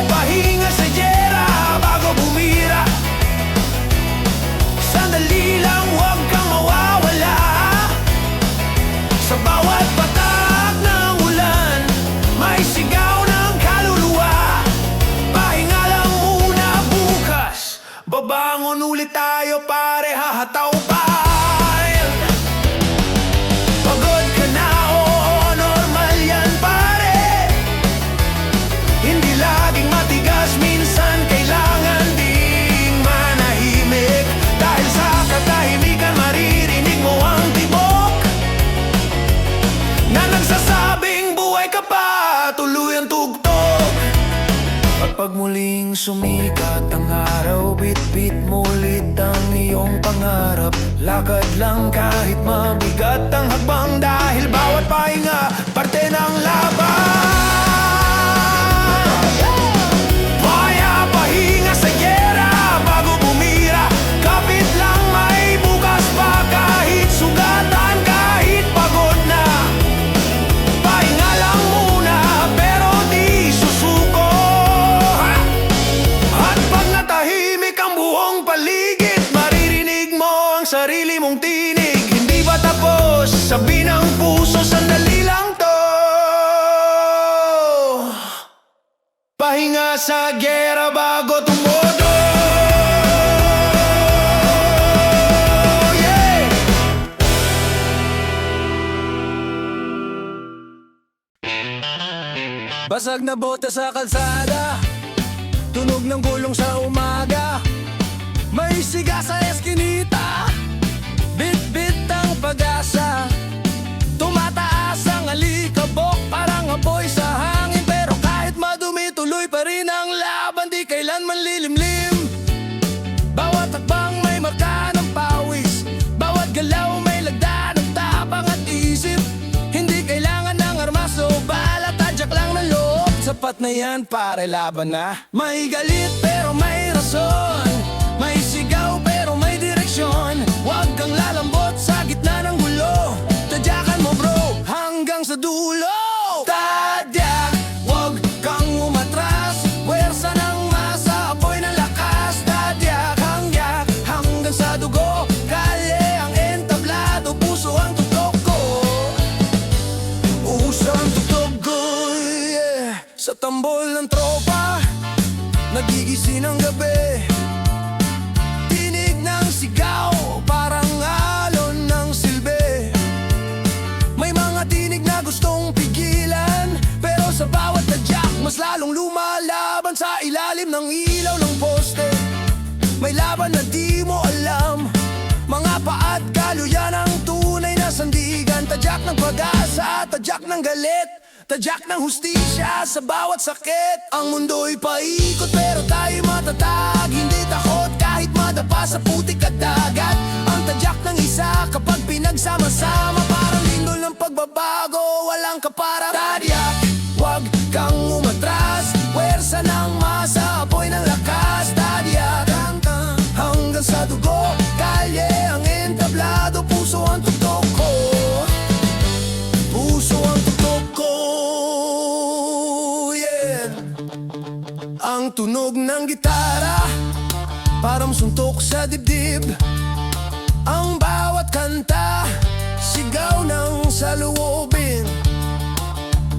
Pahinga sa yera bago bumira. Sandali lang, huwag kang mawawala. Sa bawat patak ng ulan, may sigaw ng kaluluwa. Pahinga lang muna, bukas babangon ulit tayo, pare, hahataw pa. Pagod ka na, oo, normal yan, pare. Hindi laging matigas, minsan kailangan ding manahimik. Dahil sa katahimikan maririnig mo ang tibok na nagsasabing buhay ka pa, tuloy ang tugtog. At pag muling sumikat ang araw, bit-bit mo ulit ang iyong pangarap. Lakad lang kahit mabigat ang hakbang, dahil bawat pahinga parte ng laban. Kaya pahinga sa yera bago bumira. Kapit lang, may bukas pa, kahit sugatan, kahit pagod na. Pahinga lang muna, pero di susuko. At pag natahimik ang buong paligid, maririnig mo ang sarili mong tinig. Hindi ba tapos? Sabi ng puso, sandali lang to. Pahinga sa gera bago tumodo. Yeah! Basag na bote sa kalsada, tunog ng gulong sa umaga. May siga sa eskinita, bit-bit ang pag-asa. Tumataas ang alikabok, parang apoy sa hangin. Pero kahit madumi, tuloy pa rin ang laban, di kailanman lilimlim. Bawat hakbang may marka ng pawis, bawat galaw may lagda ng tapang at isip. Hindi kailangan ng armas o bala, tadyak lang ng loob. Sapat na yan, pare, laban na. May galit pero may rason, may sigaw pero may direksyon. Huwag kang lalambot sa gitna ng gulo, tadyakan mo bro hanggang sa dulo. Tadyak, huwag kang umatras, puwersa ng masa, apoy ng lakas. Tadyak, hanggang sa dugo, kalye ang entablado, puso ang tutok ko. Puso ang tutok ko, yeah. Sa tambol ng tropa, nagigising ng gabi. Tinig ng sigaw, parang alon ng silbi. May mga tinig na gustong pigilan, pero sa bawat tadyak, mas lalong lumalaban. Sa ilalim ng ilaw ng poste, may laban na di mo alam. Mga paat kaluyan ang tunay na sandigan. Tadyak ng pag-asa, tadyak ng galit, tadyak ng hustisya sa bawat sakit. Ang mundo'y paikot pero tayo matatag, hindi takot kahit madapa sa putik at dagat. Ang tadyak ng isa kapag pinagsama-sama, parang lindol ng pagbabago, walang kaparang. Tadyak, huwag kang umatras, puwersa ng masa, apoy ng lakas. Tadyak, hanggang sa dugo, kalye ang entablado, puso ang tutok ko. Puso ang tutok ko, yeah. Ang tunog ng gitara, parang suntok sa dibdib. Ang bawat kanta, sigaw ng saloobin.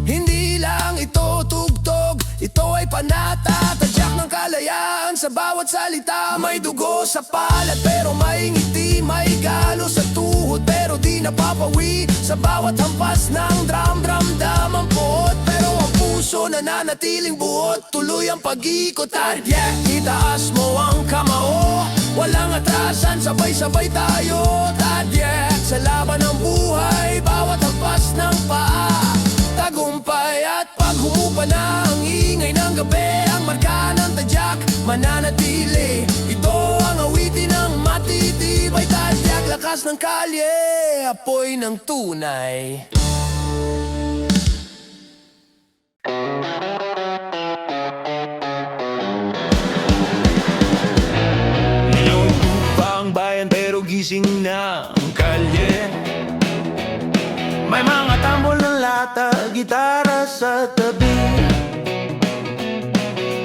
Hindi lang ito tugtog, ito ay panata, tadyak ng kalayaan. Sa bawat salita may dugo sa palad, pero may ngiti, may galo sa tuhod, pero di napapawi. Sa bawat hampas ng drum, ramdam ang puot, pero ang puso nananatiling buot. Tuloy ang pag-ikot, tadyak, itaas mo ang kamao. Walang atrasan, sabay-sabay tayo. Tadyak, sa laban ng buhay, bawat hampas ng paa, tagumpay. At pag humupa na ang ingay ng gabi, ang marka ng tadyak mananatili. Ito ang awitin ng matitibay. Tadyak, lakas ng kalye, apoy ng tunay. Nilungkot pa ang bayan pero gising na ang kalye. May mga tambol ng lata, gitara sa tabi.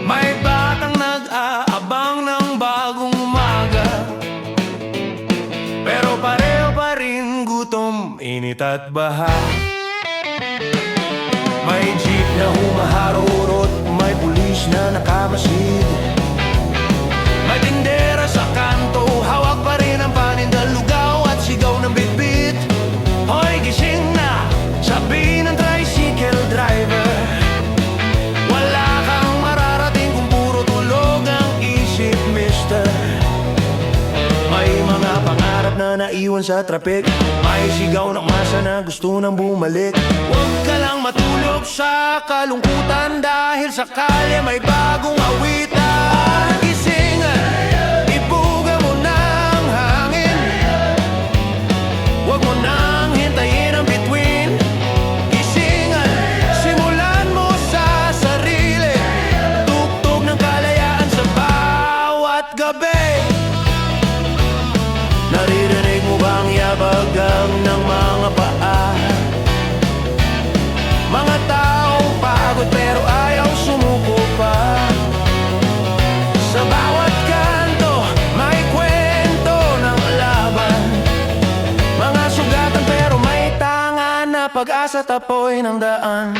May batang nag-aabang ng bagong umaga, pero pareho pa rin gutom, init at baha. May jeep na humaharurot, may pulis na nakamasid. May tindera sa kanto, hawak pa rin ang paninda, lugaw at sigaw ng bitbit. Hoy, gising na, sabi ng tricycle driver. Wala kang mararating kung puro tulog ang isip, mister. May mga pangarap na naiwan sa trapik, may sigaw ng masa na gusto nang bumalik. Huwag ka lang matulog sa kalungkutan, dahil sa kalye may bagong awitan. Gisingan, ibuga mo ng hangin, huwag mo nang hintayin ang bituin. Gisingan, simulan mo sa sarili, tugtog ng kalayaan sa bawat gabi. Naririnig mo bang yabagang ng mga paa? Mga tao pagod pero ayaw sumuko pa. Sa bawat kanto may kwento ng laban, mga sugatan pero may tanga na pag-asa, tapoy ng daan.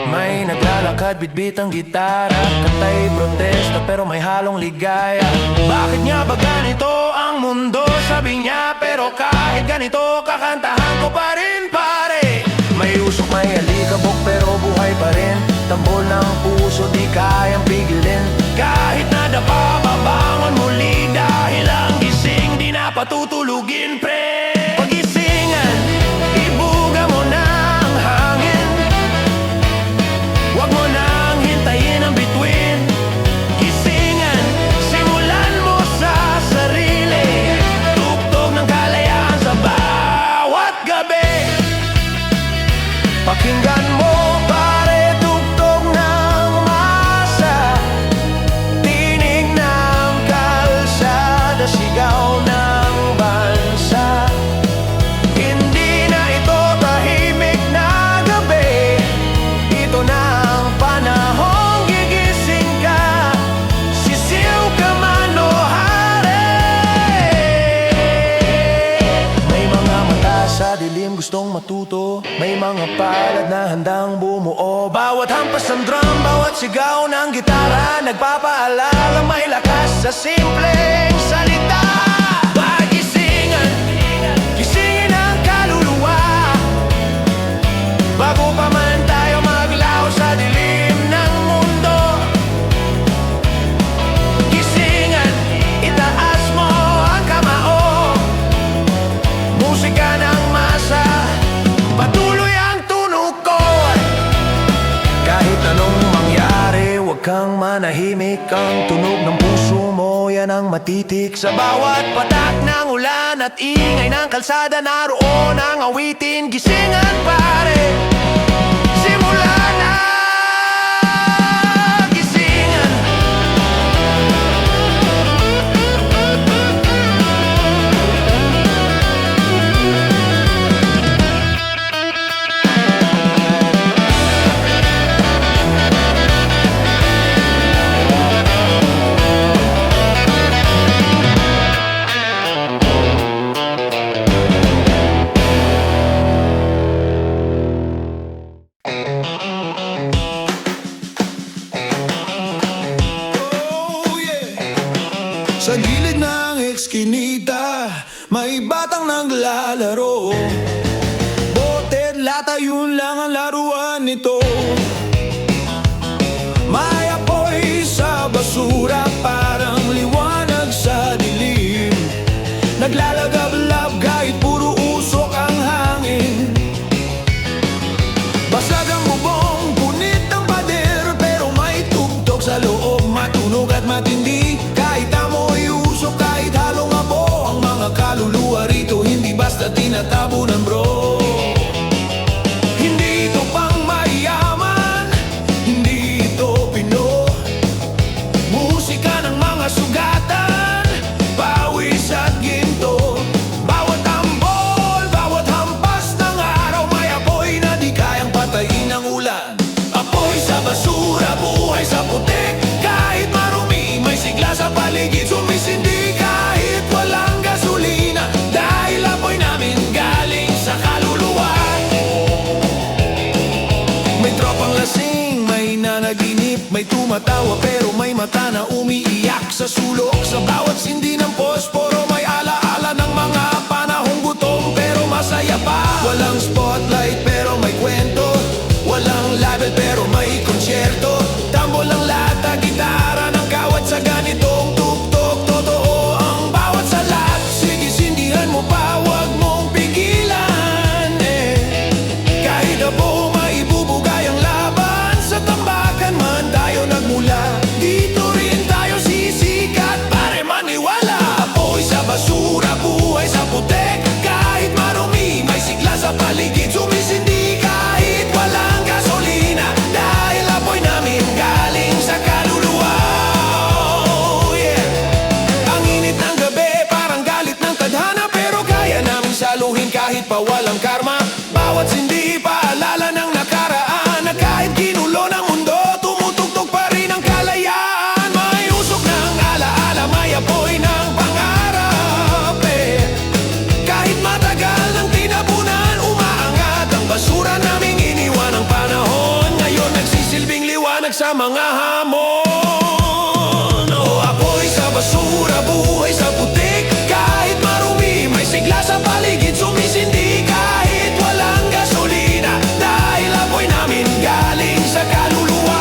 May naglalakad, bitbit ang gitara, kantay protesta pero may halong ligaya. Bakit nga ba ganito ang mundo, sabi niya, pero kahit ganito kakantahan ko pa rin, pare. May usok, may alikabok pero buhay pa rin, tambol ng puso di kayang pigilin. Kahit nadapa, babangon muli, dahil ang gising di na patutulugin, pre. Pagisingan, ibuga mo ng hangin, huwag mo nang hintayin ang bituin. Gisingan, simulan mo sa sarili, tugtog ng kalayaan sa bawat gabi. Pakinggan mo, pare, tugtog ng masa, tinig ng kalsada, sigaw ng bansa. Hindi na ito tahimik na gabi, ito na ang panahong gigising ka, sisiw ka man o hari. May mga mata sa dilim gustong matuto, may mga palad na handang bumuo. Bawat hampas ng drum, bawat sigaw ng gitara, nagpapaalala may lakas sa simpleng salita. Pagisingan, gisingin ang kaluluwa, bago pa man tayo maglaho sa dilim ng mundo. Gisingan, itaas mo ang kamao, musika ng masa, patuloy ang tunog ko. Kahit anong mangyari, huwag kang manahimik, ang tunog ng puso mo, yan ang matitik. Sa bawat patak ng ulan at ingay ng kalsada, naroon ang awitin. Gisingan, pare, simulan na. Gisingan. Oh yeah. Sa gilid ng eskinita, may batang naglalaro. Bote at lata, yun lang ang laruan nito. May apoy sa basura, parang liwanag sa dilim. Naglalagablab kahit puro usok ang hangin. Basag ang bubong, punit ang pader, pero may tugtog sa loob, matunog at matindi. Kahit amoy usok, kahit halong abo, ang mga kaluluwa rito hindi basta tinatabunan, bro. Hindi ito pang mayaman, hindi ito Pino. Musika ng mga sugatan, pawis at ginto. Bawat tambol, bawat hampas, sa sulok. Sa bawat sindi ng posporo may alaala ng mga panahong gutom, pero masaya pa. Walang spotlight pero may kwento, walang label pero may konsyerto. Tambol ng lata, gitara ng kawat sa ganitong tuktok. Totoo ang bawat salat. Sige, sindihan mo pa, wag mong pigilan Kahit na po maibubugay ang laban, sa tambakan man tayo nagmula. Dito rin tayo sisikat, pare maniwala. Apoy sa basura, buhay sa putek. Kahit marumi, may sigla sa paligid. Sumisindi kahit walang gasolina, dahil apoy namin galing sa kaluluwa. Oh, yeah. Ang init ng gabi, parang galit ng tadhana, pero kaya namin saluhin kahit pa walang karma. Bawat sindi, paalala ng nakaraan, na kahit ginulo ng mundo, tumutugtog pa rin ang kalayaan. May usok ng alaala, may apoy ng pangarap Kahit matagal ng tinapunan, umaangat ang basura naming iniwan ng panahon. Ngayon nagsisilbing liwanag sa mga hamon. Oh, apoy sa basura, buhay sa putik. Kahit marumi, may sigla sa paligid. Sumisindi kahit walang gasolina, dahil apoy namin galing sa kaluluwa.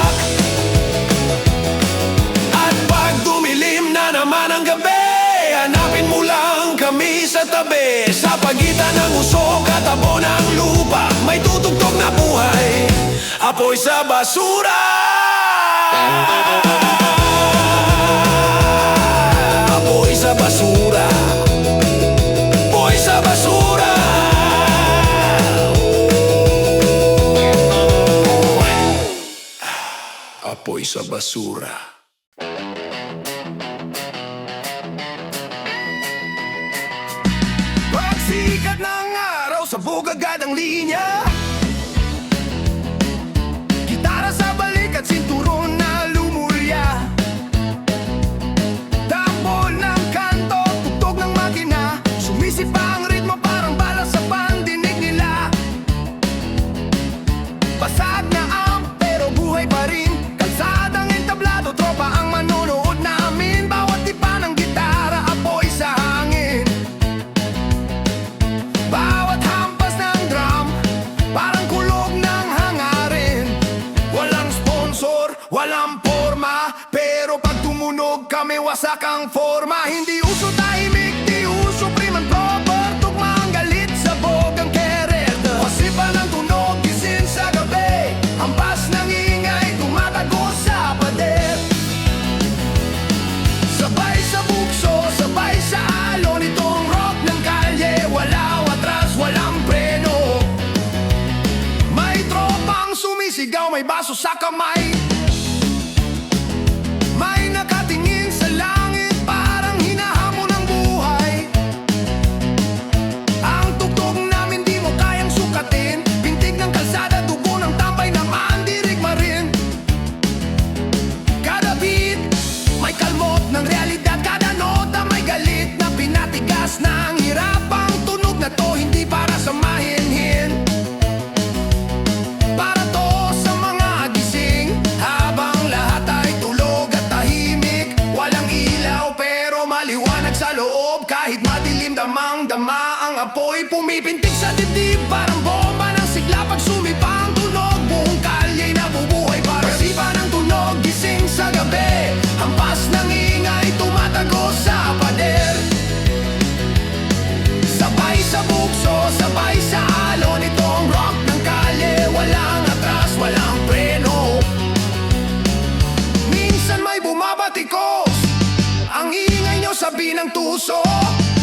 At pag dumilim na naman ang gabi, hanapin mo lang kami sa tabi. Sa pagitan ng usok at abo ng lupa, may tutugtog na buhay. Apoy sa basura. Apoy sa basura. Apoy sa basura. Apoy sa basura. Pagsikat ng araw, sabog agad ang linya. Gitara sa balik at sinturon na lumulya. Tambol ng kanto, tugtog ng makina. Sumisip pa ang ritmo, parang bala sa pandinig nila. Basag na pero buhay pa rin. Kalsadang entablado, tropa ang manonood namin. Bawat tipa ng gitara, apoy sa hangin. Bawat hampas ng drum, parang kulog ng hangarin. Walang sponsor, walang forma, pero pag tumunog kami wasak ang forma. Hindi uso tahimik, di uso prim and proper. Tugma ang galit, sabog ang keret. Pasipan ng tunog, gising sa gabi. Hampas ng ingay, tumatago sa pader. Sabay sa bukso, sabay sa alon. Itong rock ng kalye, walang atras, walang preno. May tropang sumisigaw, may baso sa kamay. May nakatingin sa langit, parang hinahamon ng buhay. Ang tugtog namin di mo kayang sukatin. Pintig ng kalsada, dugo ng tambay naman, dirigma rin. Kada beat, may kalmot ng realidad. Kada nota, may galit na pinatigas ng hirap. Ang tunog na to, hindi para sa mahinhin. Para to sa mga gising, habang lahat ay tulog at tahimik. Walang ilaw pero maliwanag sa loob. Kahit madilim, damang-dama ang apoy. Pumipintig sa dibdib, parang bomba ng sigla. Pag sumipa ang tunog, buong kalye nabubuhay. Pasipan ng tunog, gising sa gabi. Hampas ng ingay, tumatago sa pader. Sabay sa bukso, sabay sa alon. Itong rock ng kalye, walang atras, walang preno. Minsan may bumabatikos, ang ingay nyo sabi ng tuso.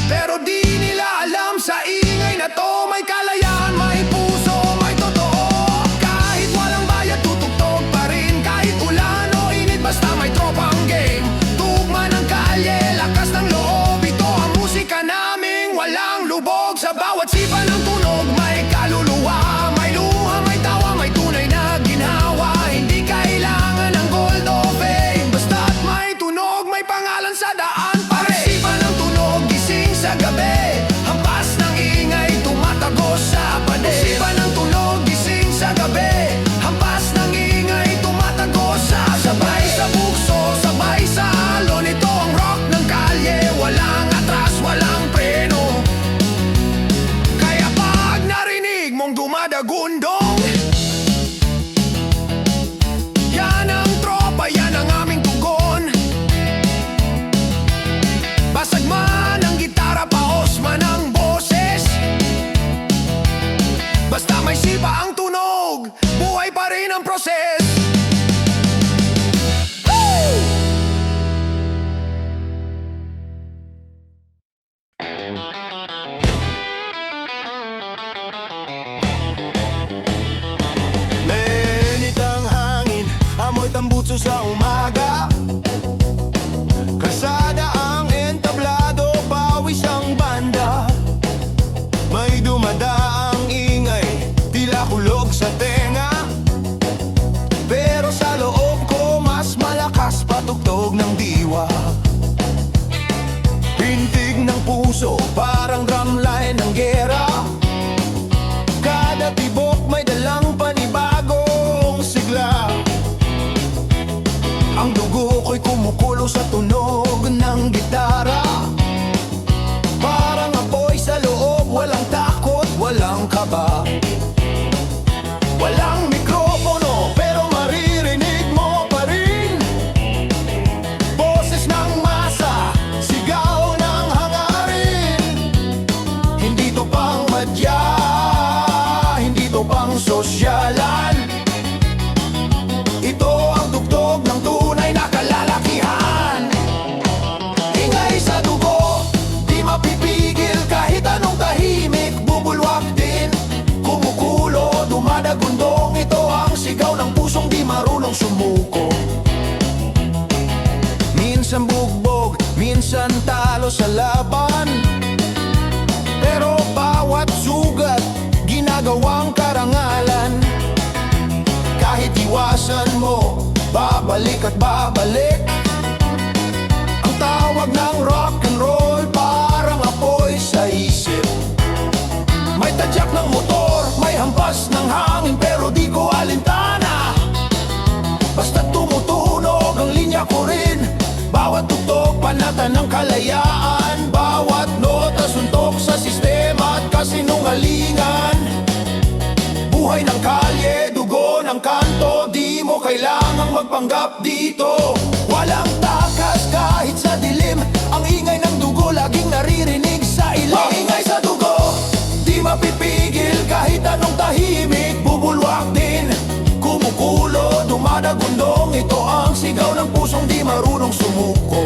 Pero di nila alam, sa ingay na to may kalayaan, may puso, may totoo. Kahit walang bayad, tutugtog pa rin. Kahit ulan o init, basta may tropang game. Tugma ng kalye, lakas ng loob. Ito ang musika naming walang lubog. Sa bawat sipa ng tunog, may kaluluwa. May luha, may tawa, may tunay na ginhawa. Hindi kailangan ng gold o fame, basta't may tunog, may pangalan sa daan. Pasipan ng tunog, gising sa gabi. Hampas ng ingay, tumatago sa pader. Pasipan ng tunog, gising sa gabi. Hampas ng ingay, tumatago sa sabay sa bukso, sabay sa alon. Ito ang sa umaga. Kalsada ang entablado, pawis ang banda. May dumadaang ingay, tila kulog sa tenga. Pero sa loob ko mas malakas patugtog ng diwa. Pintig ng puso, parang drumline ng gera. Kada tibok may dalang panibagong sigla. Ang dugo ko'y kumukulo sa tunog ng gitara. Parang apoy sa loob, walang takot, walang kaba. Walang mikropono, pero maririnig mo pa rin. Boses ng masa, sigaw ng hangarin. Hindi to pang madya, hindi to pang sosyalan. Ito ang tugtog ng tunay na kalalakihan. Ingay sa dugo, di mapipigil kahit anong tahimik. Bubulwak din, kumukulo, dumadagundong. Ito ang sigaw ng pusong di marunong sumuko. Minsan bugbog, minsan talo sa laban. Pero bawat sugat, ginagawang karangalan. Kahit iwasan mo, babalik at babalik. Ang tawag ng rock and roll, parang apoy sa isip. May tadyak ng motor, may hampas ng hangin, pero di ko alintana. Basta tumutunog ang linya ko rin. Bawat tugtog, panatan ng kalayaan. Bawat nota, suntok sa sistema at kasinungalingan. Buhay ng kalye, dugo ng kanto, di mo kailangang magpanggap dito. Walang takas kahit sa dilim, ang ingay ng dugo laging naririnig sa ilim. Ang ingay sa dugo, di mapipigil kahit anong tahimik. Bubulwak din, kumukulo, dumadagundong. Ito ang sigaw ng pusong di marunong sumuko.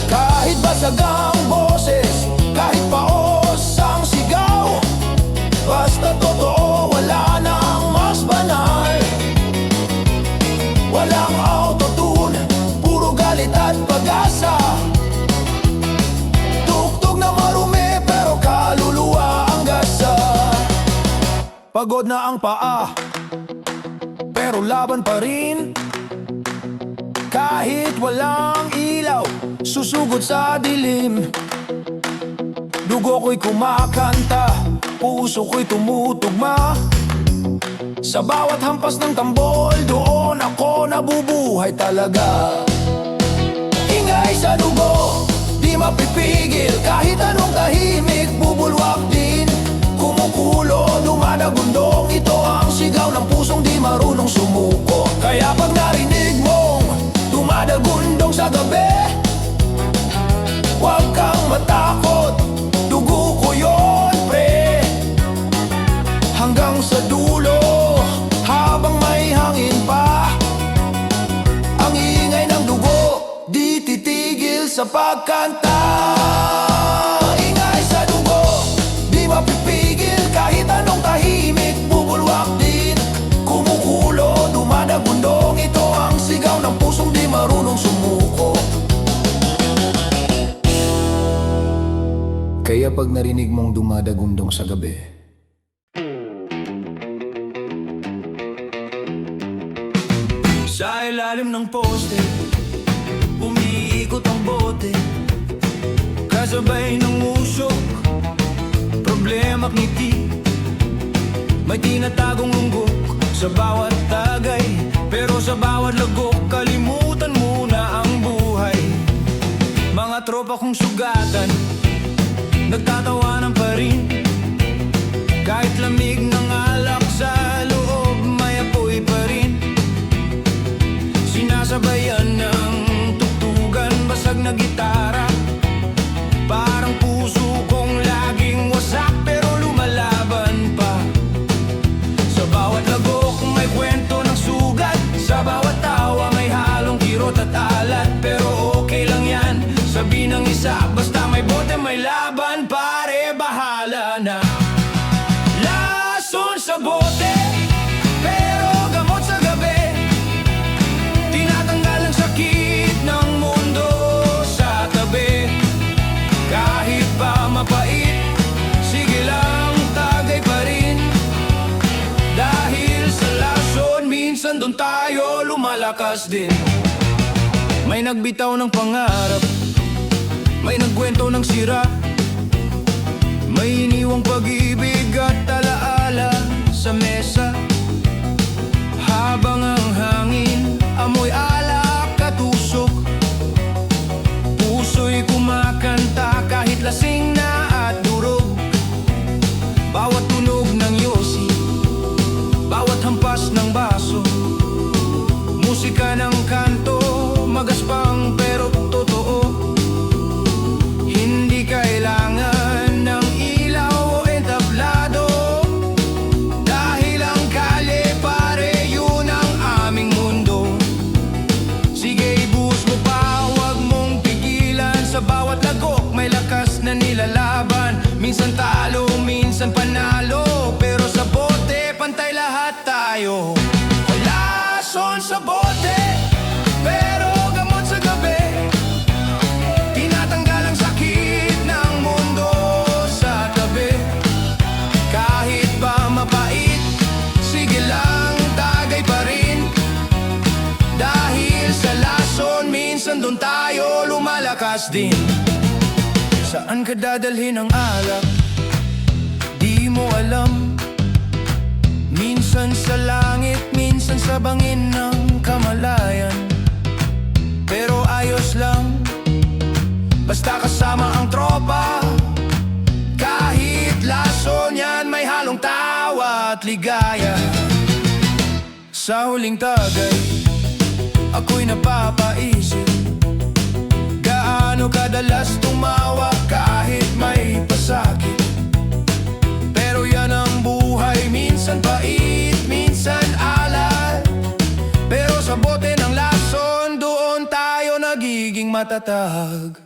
Kahit basag ang boses, kahit paos ang sigaw, basta totoo, wala nang mas banal. Walang autotune, puro galit at pag-asa. Tugtog na marumi, pero kaluluwa ang gasa. Pagod na ang paa, pero laban pa rin. Kahit walang ilaw, susugod sa dilim. Dugo ko'y kumakanta, puso ko'y tumutugma. Sa bawat hampas ng tambol, doon ako nabubuhay talaga. Ingay sa dugo, di mapipigil kahit anong tahimik. Bubulwak din, kumukulo, dumadagundong. Ito ang sigaw ng pusong di marunong sumuko. Kaya pag narinig mong dumadagundong sa gabi, huwag kang matakot, dugo ko yun, pre. Hanggang sa dulo, habang may hangin pa, ang ingay ng dugo, di titigil sa pagkanta. Ingay sa dugo, di mapipigil kahit anong tahimik. Bubulwak din, kumukulo, dumadagundong. Ito ang sigaw ng pusong di marunong sumuko. Kaya pag narinig mong dumadagundong sa gabi, sa ilalim ng poste, umiikot ang bote. Kasabay ng usok, problema at ngiti. May tinatagong lunggok sa bawat tagay, pero sa bawat lagok, kalimutan muna ang buhay. Mga tropa kong sugatan, nagtatawanan pa rin. Kahit lamig ng alak sa loob, may apoy pa rin. Sinasabayan ng tugtugan, basag na gitara. Parang puso kong laging wasak, pero lumalaban pa. Sa bawat lagok may kwento ng sugat. Sa bawat tawa may halong kirot at alat. Pero okay lang yan, sabi ng isa, basta may bote may laban. Pare, bahala na. Lason sa bote, pero gamot sa gabi. doon tayo lumalakas din. May nagbitaw ng pangarap, may nagkwento ng sira, may iniwang pag-ibig at alaala sa mesa. Habang ang hangin, amoy alak at usok, puso'y kumakanta kahit lasing na at durog. Bawat tunog ng yosi, bawat hampas ng baso, musika ng kanto, magaspang pero totoo. Hindi kailangan ng ilaw o entablado, dahil ang kalye pare yun ang aming mundo. Sige ibuhos mo pa, huwag mong pigilan. Sa bawat lagok may lakas na nilalaban. Minsan talo, minsan panalo, pero sa bote pantay lahat tayo. Lason sa bote, pero gamot sa gabi. Tinatanggal ang sakit ng mundo sa tabi. Kahit ba mapait, sige lang, tagay pa rin. Dahil sa lason, minsan doon tayo lumalakas din. Saan ka dadalhin ang alak? Di mo alam. Minsan sa langit, minsan sa bangin ng kamalayan. Pero ayos lang, basta kasama ang tropa. Kahit lason yan, may halong tawa at ligaya. Sa huling tagay, ako'y napapaisip, gaano kadalas tumawa kahit may pasakit. Pero yan ang buhay, minsan pait, minsan alat. Pero sa bote ng lason, doon tayo nagiging matatag.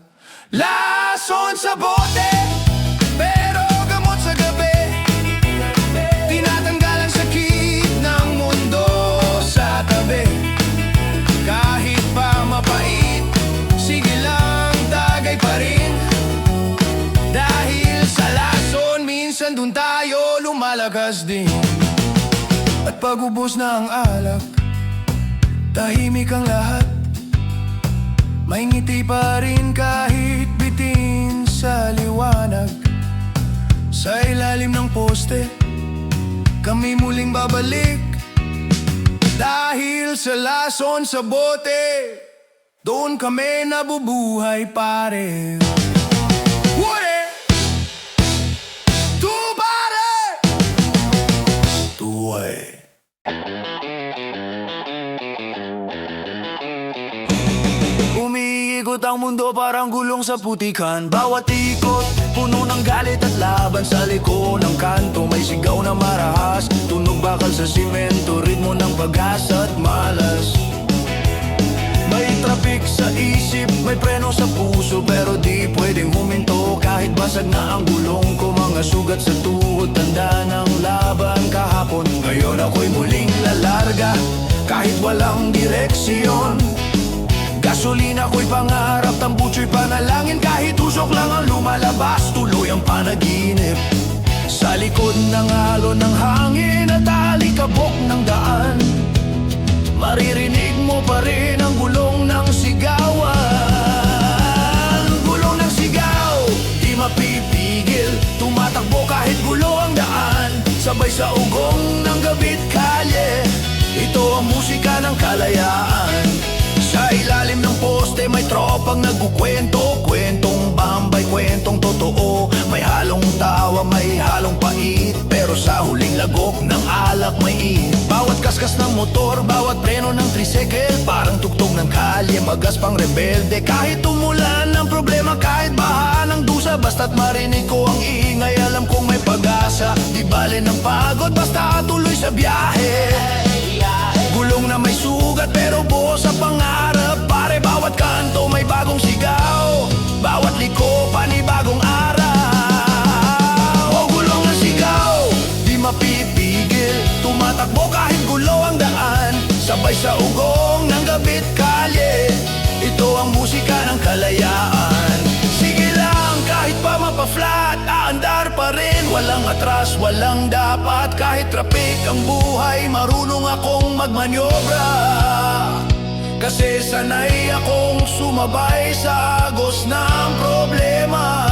Lason sa bote, pero gamot sa gabi. Tinatanggal ang sakit ng mundo sa tabi. Kahit pa mapait, sige lang, tagay pa rin. Dahil sa lason, minsan dun tayo lumalakas din. At pag ubos na ang alak, tahimik ang lahat. May ngiti pa rin kahit bitin sa liwanag. Sa ilalim ng poste, kami muling babalik. Dahil sa lason sa bote, doon kami nabubuhay pare. Uwe! Tu pare! Tuwe! Umiikot ang mundo parang gulong sa putikan. Bawat ikot, puno ng galit at laban. Sa liko ng kanto, may sigaw na marahas. Tunog bakal sa simento, ritmo ng pag-asa at malas. May trafik sa isip, may preno sa puso, pero di pwedeng huminto kahit basag na ang gulong ko. Mga sugat sa tuhod, tanda ng laban kahapon. Ngayon ako'y muling lalarga, kahit walang direksyon. Gasolina ko'y pangarap, tambucho'y panalangin. Kahit usok lang ang lumalabas, tuloy ang panaginip. Sa likod ng alon ng hangin at alikabok ng daan, maririnig mo pa rin ang gulong ng sigawan. Gulong ng sigaw, di mapipigil, tumatakbo kahit gulo ang daan. Sabay sa ugong ng gabit kalye, ito ang musika ng kalayaan. Sa ilalim ng poste may tropang nagkukwento, kwentong bambay, kwentong totoo. May halong tawa, may halong pait, pero sa huling lagok ng alak may it. Bawat kaskas ng motor, bawat preno ng tricycle, parang tugtog ng kalye, magaspang rebelde. Kahit umulan ng problema, kahit baha ng dusa, basta't marinig ko ang ingay, alam kong may pag-asa. Di bale ng pagod, basta tuloy sa biyahe. Gulong na may sugat pero buo sa pangarap. Pare bawat kanto may bagong sigaw, bawat liko panibagong araw. O gulong na sigaw, di mapipigil, tumatakbo kahit gulo ang daan. Sabay sa ugong ng gabit kalye, ito ang musika ng kalayaan. Sige lang kahit pa mapa-flat, aandar pa rin, walang atras, walang dapat. Kahit traffic ang buhay, marunong akong magmanyobra. Kasi sanay akong sumabay sa agos ng problema.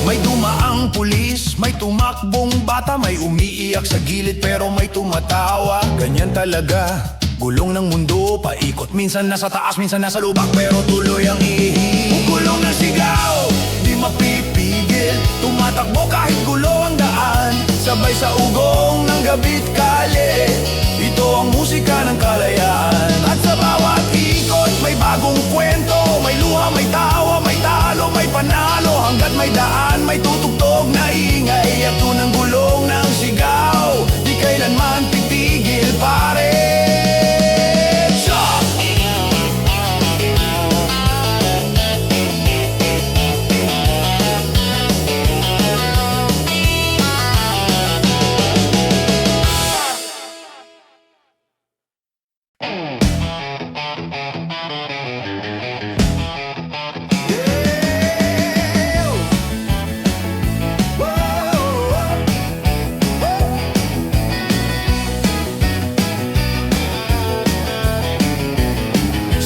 May dumaang pulis, may tumakbong bata, may umiiyak sa gilid pero may tumatawa. Ganyan talaga, gulong ng mundo, paikot. Minsan nasa taas, minsan nasa lubak, pero tuloy ang ihi. Gulong ng sigaw, di mapipigil. Tumatakbo kahit gulo ang daan, sabay sa ugong ng gabit kali. Ito ang musika ng kalayaan. At sa bawat ikot, may bagong kwento. May luha, may tawa, may talo, may panalo. Hanggat may daan, may tutugtog na ingay. At tunang gulong ng sigaw, di kailanman titigil, pare.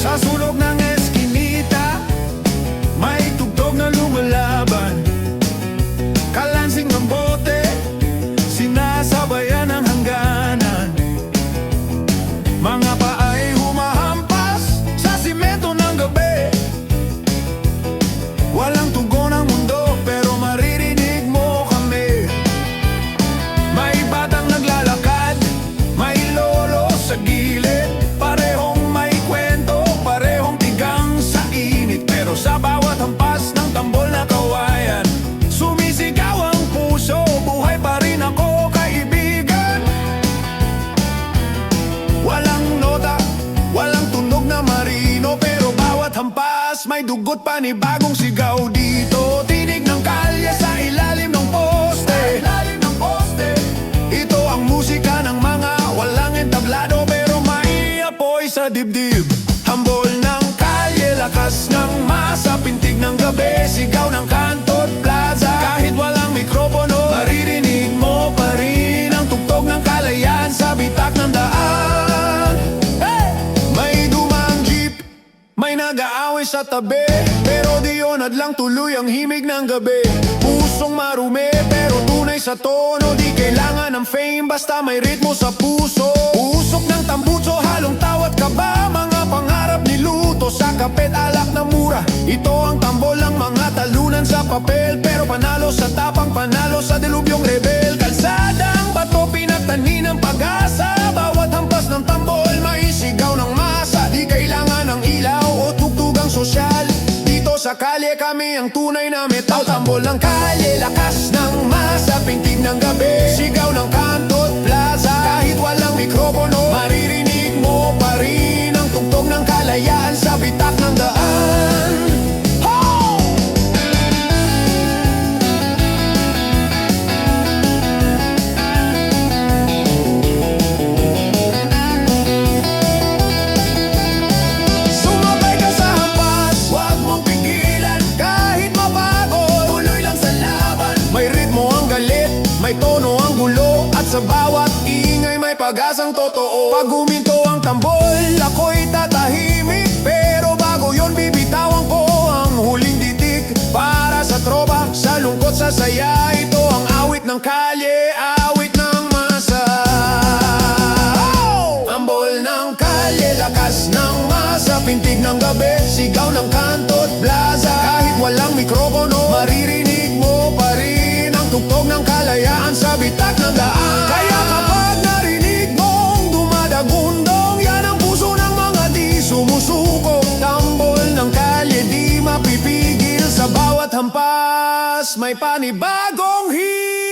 Sa sulok ng eskinita, may tugtog na lumalaban. Kalansing ng bote, sinasabayan ng hangganan. Mga paay humahampas sa simento ng gabi. Walang tugon ang mundo, pero maririnig mo kami. May batang naglalakad, may lolo sa gilid. Parehong may kwento, parehong tigang sa init. Pero sa bawat hampas ng tambol na kawayan, sumisigaw ang puso, buhay pa rin ako, kaibigan. Walang nota, walang tunog na marino, pero bawat hampas may dugot, panibagong sigaw dito. Tinig ng kalye sa ilalim ng poste. Ito ang musika ng mga walang entablado, pero may apoy sa dibdib. Hambol ng kalye, lakas ng masa, pintig ng gabi, sigaw ng kantot plaza. Kahit walang mikropono, maririnig mo pa rin ang tugtog ng kalayaan sa bitak ng daan. May dumang jeep, may nag-aaway sa tabi, pero di yun hadlang tuloy ang himig ng gabi. Pusong marumi, pero tunay sa tono. Di kailangan ng fame, basta may ritmo sa puso. Usok ng tambutso, halong tawat kaba. Mga pangarap niluto sa kapet, alak na mura. Ito ang tambol ng mga talunan sa papel, pero panalo sa tapang, panalo sa dilubyong rebel. Kalsadang bato, pinagtani ng pag-asa. Bawat hampas ng tambol, may sigaw ng masa. Di kailangan ng ilaw o tugtugang sosyal. Dito sa kalye kami ang tunay na metal. Tambol ng kalye, lakas ng masa, pintig ng gabi, sigaw ng kantot plaza. Kahit walang mikropono, maririnig mo pa rin ang tugtog ng kalayaan sa bitak ng daan. Sumabay ka sa hampas, wag mong pigilan. Kahit mapagod, tuloy lang sa laban. May ritmo ang galit, may tono ang gulo, at sa bawat ingay may pag-asang totoo. Pag huminto ang tambol, ako'y tatahimik, pero bago yon bibitawan ko ang huling titik. Para sa tropa, sa lungkot, sa saya, ito ang awit ng kalye, awit ng masa. Ambol ng kalye, lakas ng masa, pintig ng gabi, sigaw ng kantot plaza. Kahit walang mikropono, maririnig mo pa rin ang tugtog ng kalayaan sa bitak ng daan. Kaya kapag narinig mong dumadagundong, yan ang puso ng mga di sumusuko. Tambol ng kalye, di mapipigil. Sa bawat hampas, may panibagong himig.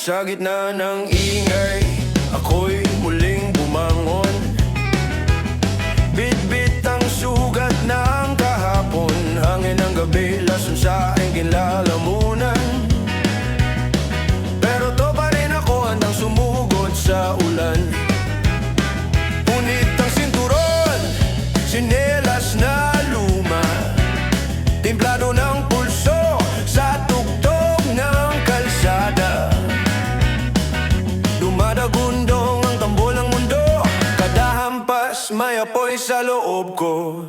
sa gitna ng ingay, ako'y muling bumangon. Bit-bit ang sugat ng kahapon, hangin ng gabi, lason sa aking kinlalamunan. Pero to pa rin ako, handang sumugod sa ulan. Punit ang sinturon, sinelas na luma, timplado ng pulso sa tugtog ng kalsada. Dumadagundong ang tambol ng mundo, kada hampas may apoy sa loob ko.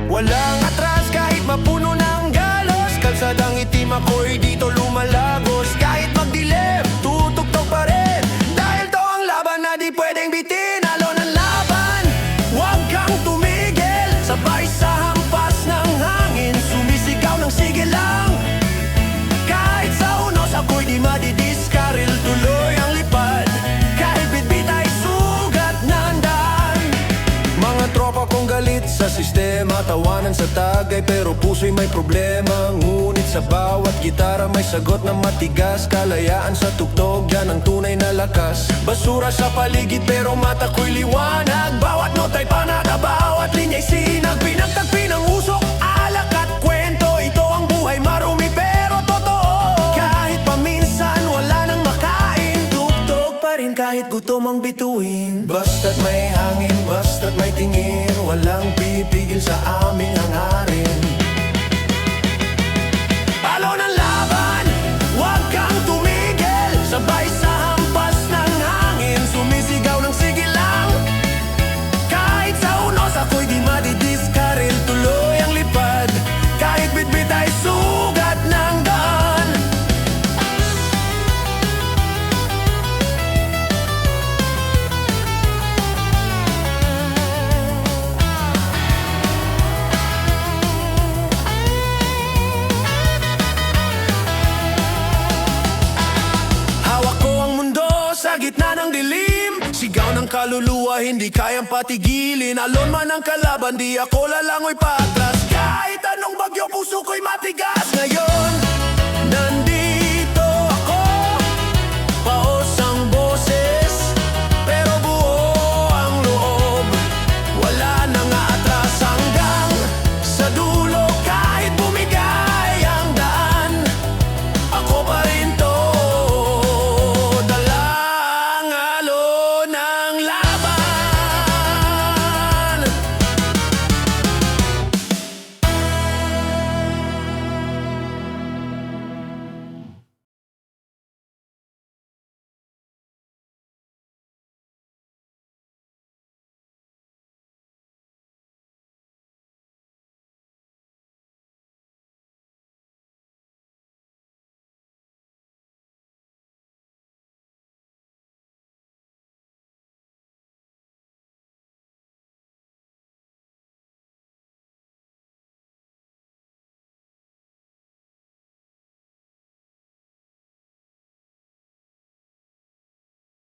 Walang atras kahit mapuno ng galos, kalsadang itim ako'y dito lumalagos. Kahit magdilim, tutugtog pa rin, dahil to ang laban na di pwedeng bitin. Alon ang laban, huwag kang tumigil, sabay sa hampas ng hangin, sumisigaw ng sige lang. Kahit sa unos ako'y di madidiskaril, tuloy ang lipad, kahit bitbit ay sugat ng daan. Mga tropa kong galit sa sistema, tawanan sa tagay pero puso'y may problema. Ngunit sa bawat gitara may sagot na matigas, kalayaan sa tugtog, yan ang tunay na lakas. Basura sa paligid pero mata ko'y liwanag, bawat nota'y panata, bawat linya'y sinag. Pinagtagpi ng usok, alak at kwento, ito ang buhay marumi pero totoo. Kahit paminsan wala nang makain, tugtog pa rin kahit gutom ang bituin. Basta't may hangin, basta't may tingin, walang pipigil sa aming hangarin. Alon ang laban, huwag kang tumigil, sabay sa hampas ng hangin, sumisigaw ng sige lang. Kahit sa unos ako'y di madidiskaril, tuloy ang lipad, kahit bitbit ay sugat ng daan. Hawak ko ang mundo sa gitna ng dilim, sigaw ng kaluluwa hindi kayang patigilin. Alon man ang kalaban, di ako lalangoy paatras, kahit anong